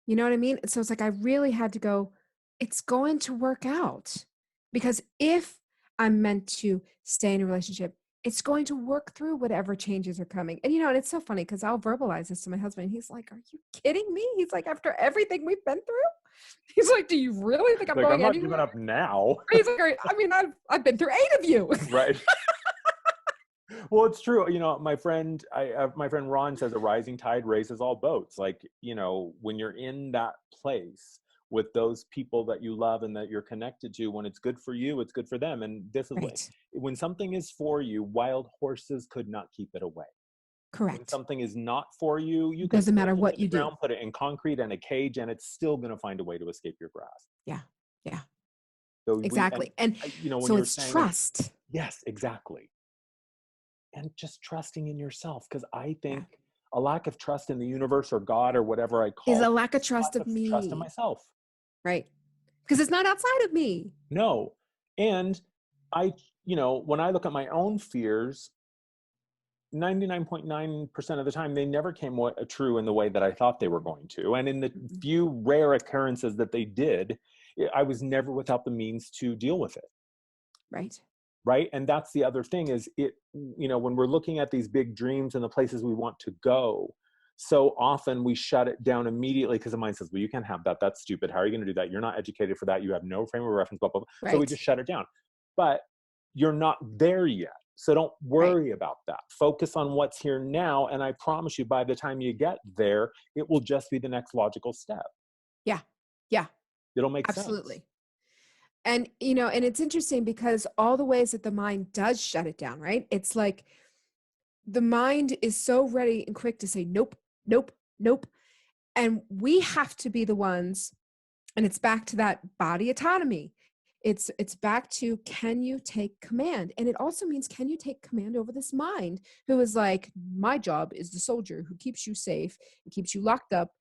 You know what I mean? So it's like, I really had to go, it's going to work out, because if I'm meant to stay in a relationship, it's going to work through whatever changes are coming. And, and it's so funny because I'll verbalize this to my husband. He's like, are you kidding me? He's like, after everything we've been through? He's like, do you really think I'm going anywhere? I'm not giving up now. He's like, I mean, I've been through 8 of you. Right. Well, it's true. My friend Ron says a rising tide raises all boats. Like, when you're in that place with those people that you love and that you're connected to, when it's good for you, it's good for them. And this is when something is for you, wild horses could not keep it away. Correct. When something is not for you, it doesn't matter what you do. Put it in concrete and a cage, and it's still going to find a way to escape your grasp. Yeah. Yeah. So exactly. When so it's trust. Yes, exactly. And just trusting in yourself, because I think a lack of trust in the universe or God or whatever I call is a lack of trust of me. Trust in myself. Right. Because it's not outside of me. No. And when I look at my own fears, 99.9% of the time, they never came true in the way that I thought they were going to. And in the Mhm. few rare occurrences that they did, I was never without the means to deal with it. Right. Right. And that's the other thing is when we're looking at these big dreams and the places we want to go, so often we shut it down immediately because the mind says, well, you can't have that. That's stupid. How are you going to do that? You're not educated for that. You have no frame of reference, blah, blah, blah. So we Right. just shut it down. But you're not there yet. So don't Right. worry about that. Focus on what's here now. And I promise you, by the time you get there, it will just be the next logical step. Yeah. Yeah. It'll make sense. Absolutely. And, and it's interesting because all the ways that the mind does shut it down, right? It's like the mind is so ready and quick to say, nope, nope, nope. And we have to be the ones, and it's back to that body autonomy. It's back to, can you take command? And it also means, can you take command over this mind who is like, my job is the soldier who keeps you safe and keeps you locked up,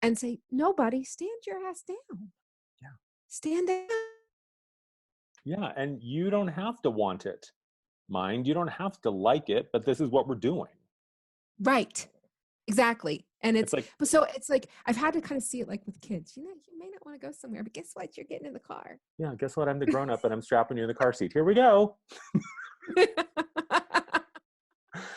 and say, nobody, stand your ass down. Yeah. Stand down. Yeah. And you don't have to want it. Mind, you don't have to like it, but this is what we're doing. Right. Exactly. And It's like, but so it's like, I've had to kind of see it like with kids, you may not want to go somewhere, but guess what? You're getting in the car. yeah, guess what? I'm the grown up and I'm strapping you in the car seat. Here we go.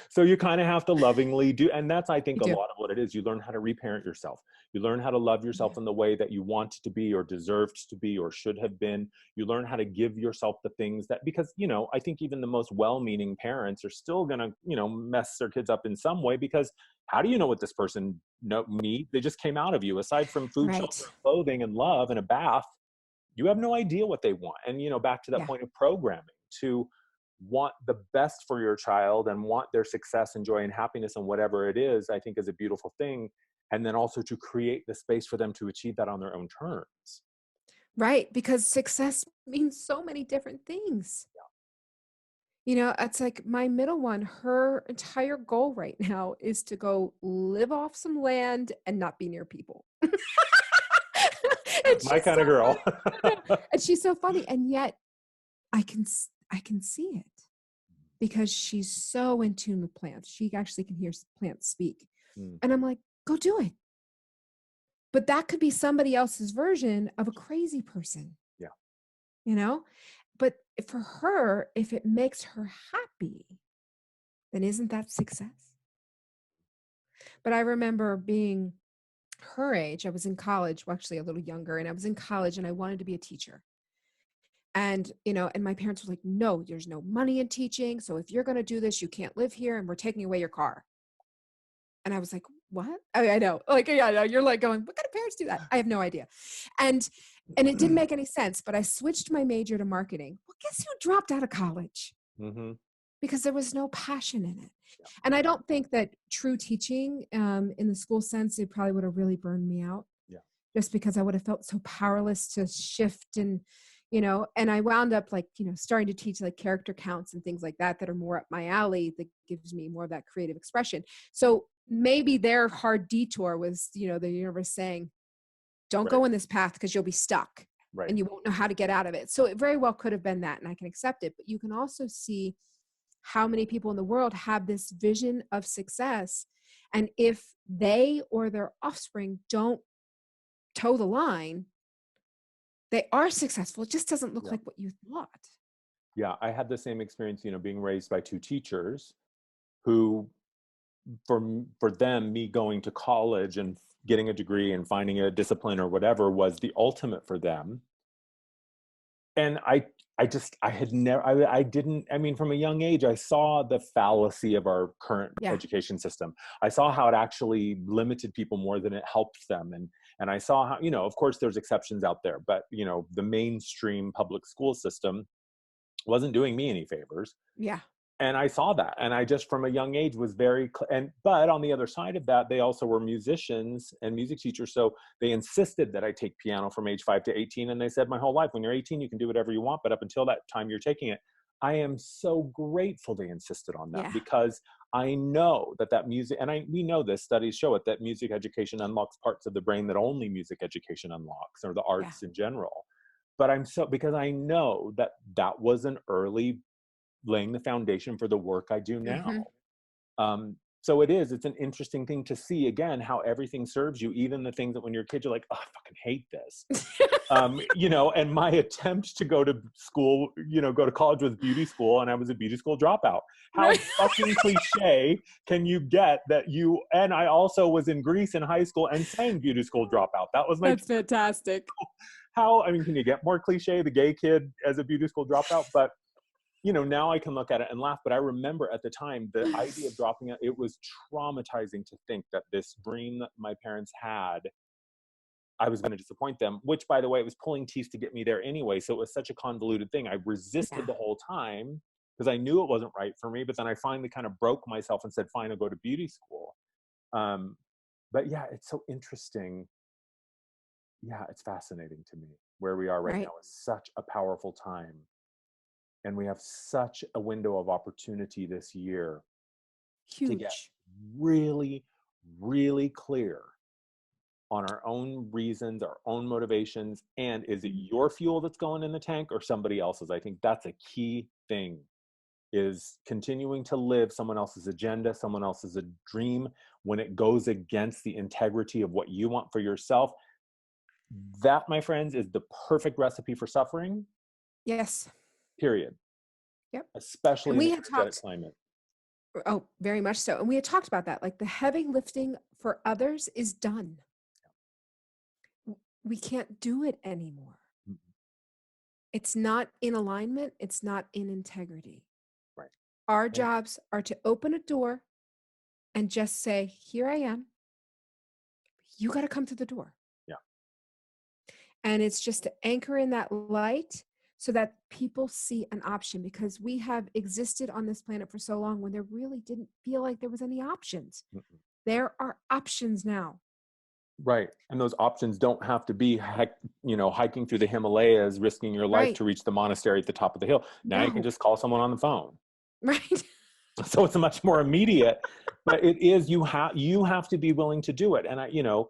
So you kind of have to lovingly do, and that's, I think, You a do. lot of what it is. You learn how to reparent yourself. You learn how to love yourself Yeah. in the way that you want to be or deserved to be or should have been. You learn how to give yourself the things that, because, I think even the most well-meaning parents are still going to, mess their kids up in some way, because how do you know what this person needs? They just came out of you. Aside from food, shelter, Right. and clothing and love and a bath, you have no idea what they want. And, back to that Yeah. point of programming, to want the best for your child and want their success and joy and happiness and whatever it is, I think is a beautiful thing. And then also to create the space for them to achieve that on their own terms. Right. Because success means so many different things. It's like my middle one, her entire goal right now is to go live off some land and not be near people. And My she's kind so of girl. funny. I know. And she's so funny. And yet I can see it because she's so in tune with plants. She actually can hear plants speak. Mm, And I'm like, go do it. But that could be somebody else's version of a crazy person, yeah. you know? But for her, if it makes her happy, then isn't that success? But I remember being her age, I was in college, well, actually a little younger, and I was in college and I wanted to be a teacher. And, and my parents were like, no, there's no money in teaching. So if you're going to do this, you can't live here and we're taking away your car. And I was like, what? I know. Like, yeah, I know. You're like going, what kind of parents do that? I have no idea. And it didn't make any sense, but I switched my major to marketing. Well, guess who dropped out of college? mm-hmm. Because there was no passion in it. Yeah. And I don't think that true teaching in the school sense, it probably would have really burned me out. Yeah. Just because I would have felt so powerless to shift and I wound up like, starting to teach like character counts and things like that are more up my alley, that gives me more of that creative expression. So maybe their hard detour was, the universe saying, don't Right. go in this path because you'll be stuck Right. and you won't know how to get out of it. So it very well could have been that, and I can accept it. But you can also see how many people in the world have this vision of success. And if they or their offspring don't toe the line, they are successful. It just doesn't look Yeah. like what you thought. Yeah. I had the same experience, being raised by two teachers who, for them, me going to college and getting a degree and finding a discipline or whatever was the ultimate for them. And I had never, I didn't, I mean, from a young age, I saw the fallacy of our current Yeah. education system. I saw how it actually limited people more than it helped them. And I saw how, of course there's exceptions out there, but the mainstream public school system wasn't doing me any favors. Yeah. And I saw that, and I just from a young age was but on the other side of that, they also were musicians and music teachers. So they insisted that I take piano from age 5 to 18. And they said, my whole life, when you're 18, you can do whatever you want. But up until that time you're taking it. I am so grateful they insisted on that, Yeah. because I know that music, and we know this, studies show it, that music education unlocks parts of the brain that only music education unlocks, or the arts in general. But because I know that was an early laying the foundation for the work I do now. Mm-hmm. So it's an interesting thing to see again, how everything serves you, even the things that when you're a kid, you're like, oh, I fucking hate this. And my attempt to go to school, go to college was beauty school, and I was a beauty school dropout. How Right. fucking cliche can you get that and I also was in Greece in high school and sang beauty school dropout. That was my, That's fantastic. can you get more cliche, the gay kid as a beauty school dropout? But now I can look at it and laugh, but I remember at the time, the idea of dropping it was traumatizing to think that this dream that my parents had, I was going to disappoint them, which, by the way, it was pulling teeth to get me there anyway. So it was such a convoluted thing. I resisted Yeah. the whole time because I knew it wasn't right for me. But then I finally kind of broke myself and said, fine, I'll go to beauty school. But yeah, it's so interesting. Yeah, it's fascinating to me where we are right Right. now. Is such a powerful time. And we have such a window of opportunity this year to get Huge. really, really clear on our own reasons, our own motivations, and is it your fuel that's going in the tank or somebody else's? I think that's a key thing, is continuing to live someone else's agenda, someone else's dream, when it goes against the integrity of what you want for yourself. That, my friends, is the perfect recipe for suffering, Yes. period. Yep. Especially And in we the had energetic talked, climate. oh, very much so. And we had talked about that. Like the heavy lifting for others is done. We can't do it anymore. Mm-mm. It's not in alignment. It's not in integrity. Right. Our And jobs are to open a door and just say, here I am. You got to come through the door. yeah, And it's just to anchor in that light so that people see an option, because we have existed on this planet for so long when there really didn't feel like there was any options. mm-mm. There are options now. Right. And those options don't have to be, hiking through the Himalayas, risking your life Right. to reach the monastery at the top of the hill. Now you can No. just call someone on the phone. Right. So it's much more immediate, but it is, you have to be willing to do it. And Yeah.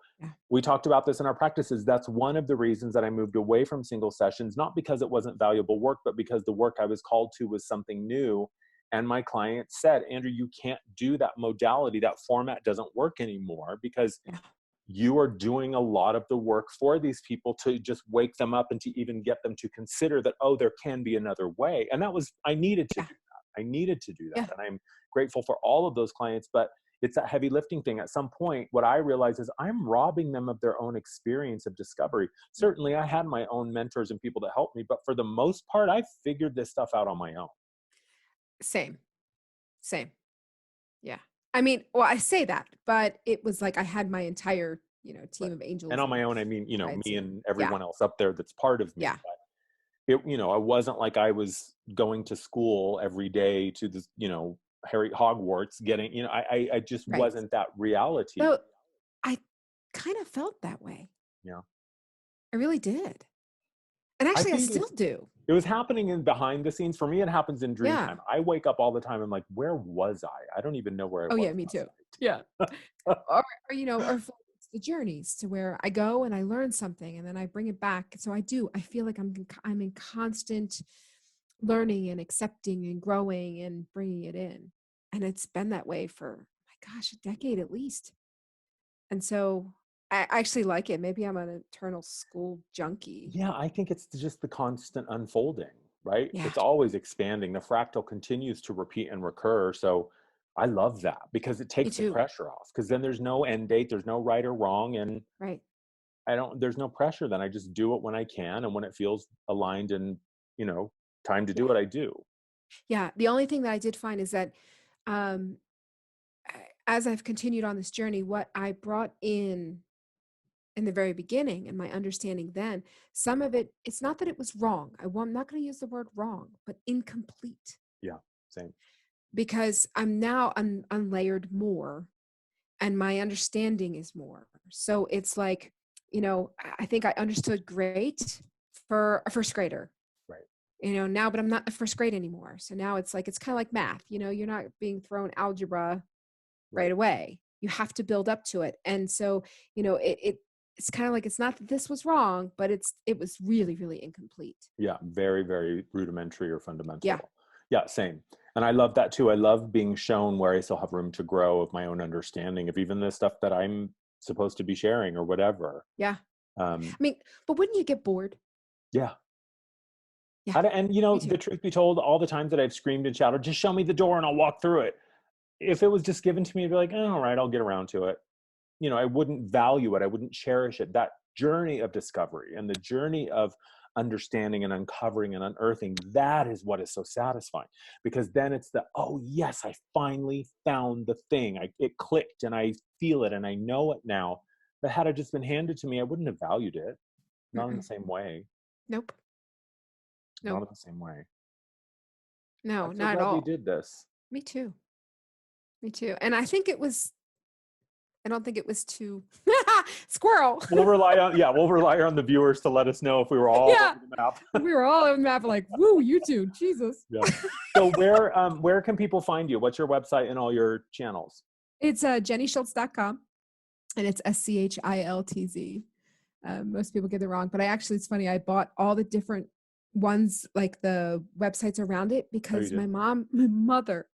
we talked about this in our practices. That's one of the reasons that I moved away from single sessions, not because it wasn't valuable work, but because the work I was called to was something new. And my client said, Andrew, you can't do that modality. That format doesn't work anymore because Yeah. you are doing a lot of the work for these people to just wake them up and to even get them to consider that, oh, there can be another way. And I needed to Yeah. do that. I needed to do that. Yeah. And I'm grateful for all of those clients, but it's that heavy lifting thing. At some point, what I realize is I'm robbing them of their own experience of discovery. Certainly I had my own mentors and people that helped me, but for the most part, I figured this stuff out on my own. Same. Same. Yeah. I mean, well, I say that, but it was like I had my entire, Right. team of And angels on my and own, I mean, guides me and and yeah. everyone else up there that's part of me. Yeah. I wasn't like I was going to school every day to this, Harry Hogwarts getting, I just Right. wasn't that reality. So I kind of felt that way. Yeah. I really did. And I actually I think still do. it was happening in behind the scenes. For me, it happens in dream Yeah. time. I wake up all the time. I'm like, where was I? I don't even know where I Oh was yeah, me last too. Yeah. night. Or for the journeys to where I go and I learn something and then I bring it back. So I feel like I'm in constant learning and accepting and growing and bringing it in. And it's been that way for, my gosh, a decade at least. And so I actually like it. Maybe I'm an eternal school junkie. Yeah, I think it's just the constant unfolding, right? Yeah, It's always expanding. The fractal continues to repeat and recur. So I love that because it me takes the too. pressure off. Because then there's no end date, there's no right or wrong, and Right. there's no pressure. Then I just do it when I can, and when it feels aligned and you know time to Yeah. do it, I do. Yeah. The only thing that I did find is that um, as I've continued on this journey, what I brought in the very beginning and my understanding then, some of it, it's not that it was wrong. I'm not going to use the word wrong, but incomplete, Yeah, same. because I'm unlayered more and my understanding is more. So it's like, I think I understood great for a first grader, Right, now, but I'm not a first grade anymore. So now it's like, it's kind of like math, you're not being thrown algebra right right. away. You have to build up to it. And so, it's kind of like, it's not that this was wrong, but it was really, really incomplete. Yeah, very, very rudimentary or Yeah. fundamental. Yeah, same. And I love that too. I love being shown where I still have room to grow of my own understanding of even the stuff that I'm supposed to be sharing or whatever. Yeah. Um, I mean, but wouldn't you get bored? yeah. Yeah, And you know, me too. the truth be told, all the times that I've screamed and shouted, just show me the door and I'll walk through it. If it was just given to me, I'd be like, all right, I'll get around to it. You know, I wouldn't value it. I wouldn't cherish it. That journey of discovery and the journey of understanding and uncovering and unearthing, that is what is so satisfying, because then it's the, oh yes, I finally found the thing. It clicked and I feel it and I know it now. But had it just been handed to me, I wouldn't have valued it. Not in the Mm-mm. same way. Nope. Not Nope. in the same way. No, I'm so not at glad we all. did this. Me too. Me too. And I don't think it was too squirrel. We'll rely on the viewers to let us know if we were all Yeah. over the map. We were all over the map like, woo, you two, Jesus. Yeah. So where can people find you? What's your website and all your channels? It's jennyschiltz.com, and it's SCHILTZ. Most people get it wrong, but it's funny. I bought all the different ones, like the websites around it, Oh, you because did? my mother,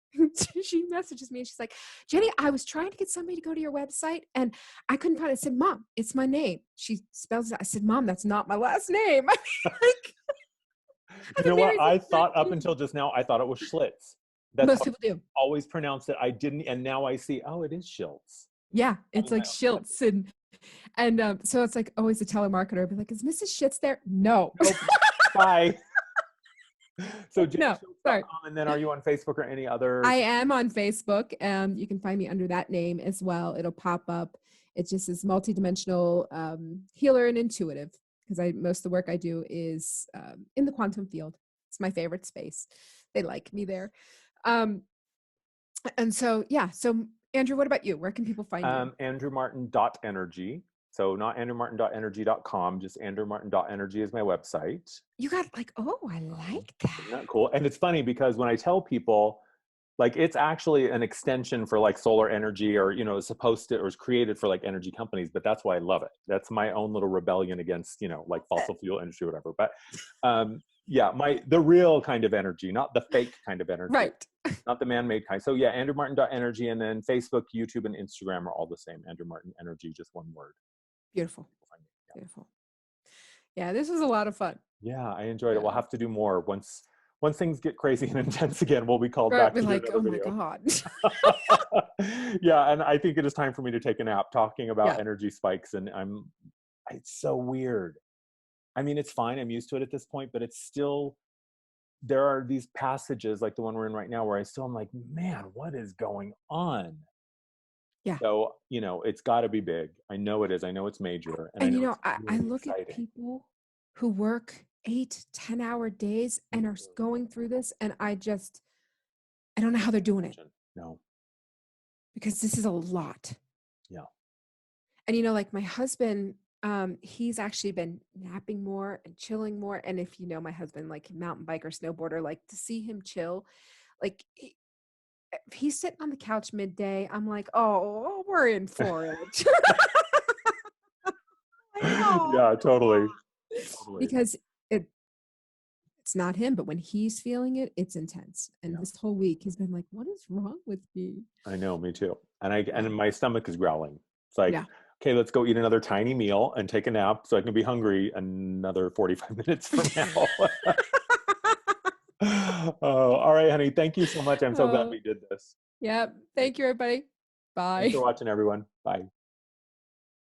she messages me and she's like, Jenny, I was trying to get somebody to go to your website and I couldn't find it. I said, Mom, it's my name. She spells it out. I said, Mom, that's not my last name. Like, I've You been know what? married I for thought up 19. until just now, I thought it was Schlitz. That's Most how people do. I always pronounced it. I didn't, and now I see, oh, it is Schiltz. Yeah, it's Oh, like my- Schiltz, and so it's like always a telemarketer. I'd be like, is Mrs. Schiltz there? No. Nope. Bye. So No, sorry. jennyschiltz.com, and then are you on Facebook or any other? I am on Facebook. You can find me under that name as well. It'll pop up. It just is multidimensional healer and intuitive, because most of the work I do is in the quantum field. It's my favorite space. They like me there. And so, yeah. So, Andrew, what about you? Where can people find you? andrewmartin.energy. So not andrewmartin.energy.com, just andrewmartin.energy is my website. You got like, oh, I like that. Isn't that cool? And it's funny because when I tell people, like, it's actually an extension for like solar energy, or, you know, it's supposed to, or was created for like energy companies, but that's why I love it. That's my own little rebellion against, you know, like fossil fuel industry, whatever. But yeah, the real kind of energy, not the fake kind of energy. Right. Not the man-made kind. So yeah, andrewmartin.energy, and then Facebook, YouTube, and Instagram are all the same. Andrew Martin Energy, just one word. Beautiful. Yeah. Beautiful. Yeah, this was a lot of fun. Yeah, I enjoyed it. Yeah. We'll have to do more once things get crazy and intense again. We'll be called Right, back we're to like, do oh another my video. God. Yeah, and I think it is time for me to take a nap talking about Yeah. energy spikes, and it's so weird. I mean, it's fine. I'm used to it at this point, but it's still, there are these passages like the one we're in right now where I'm like, man, what is going on? Yeah. So, you know, it's got to be big. I know it is. I know it's major. And I And know you know, it's I really look exciting. at people who work 8-10 hour days and are going through this, and I don't know how they're doing it, No. because this is a lot. Yeah. And you know, like my husband, he's actually been napping more and chilling more. And if you know my husband, like mountain biker, snowboarder, like to see him chill, like if he's sitting on the couch midday, I'm like, oh, we're in for it. Yeah, totally. Because it's not him, but when he's feeling it, it's intense. And this whole week he's been like, what is wrong with me? I know, me too. And my stomach is growling. It's like, Yeah. okay, let's go eat another tiny meal and take a nap so I can be hungry another 45 minutes from now. Oh, all right, honey. Thank you so much. I'm so glad we did this. Yeah. Thank you, everybody. Bye. Thanks for watching, everyone. Bye.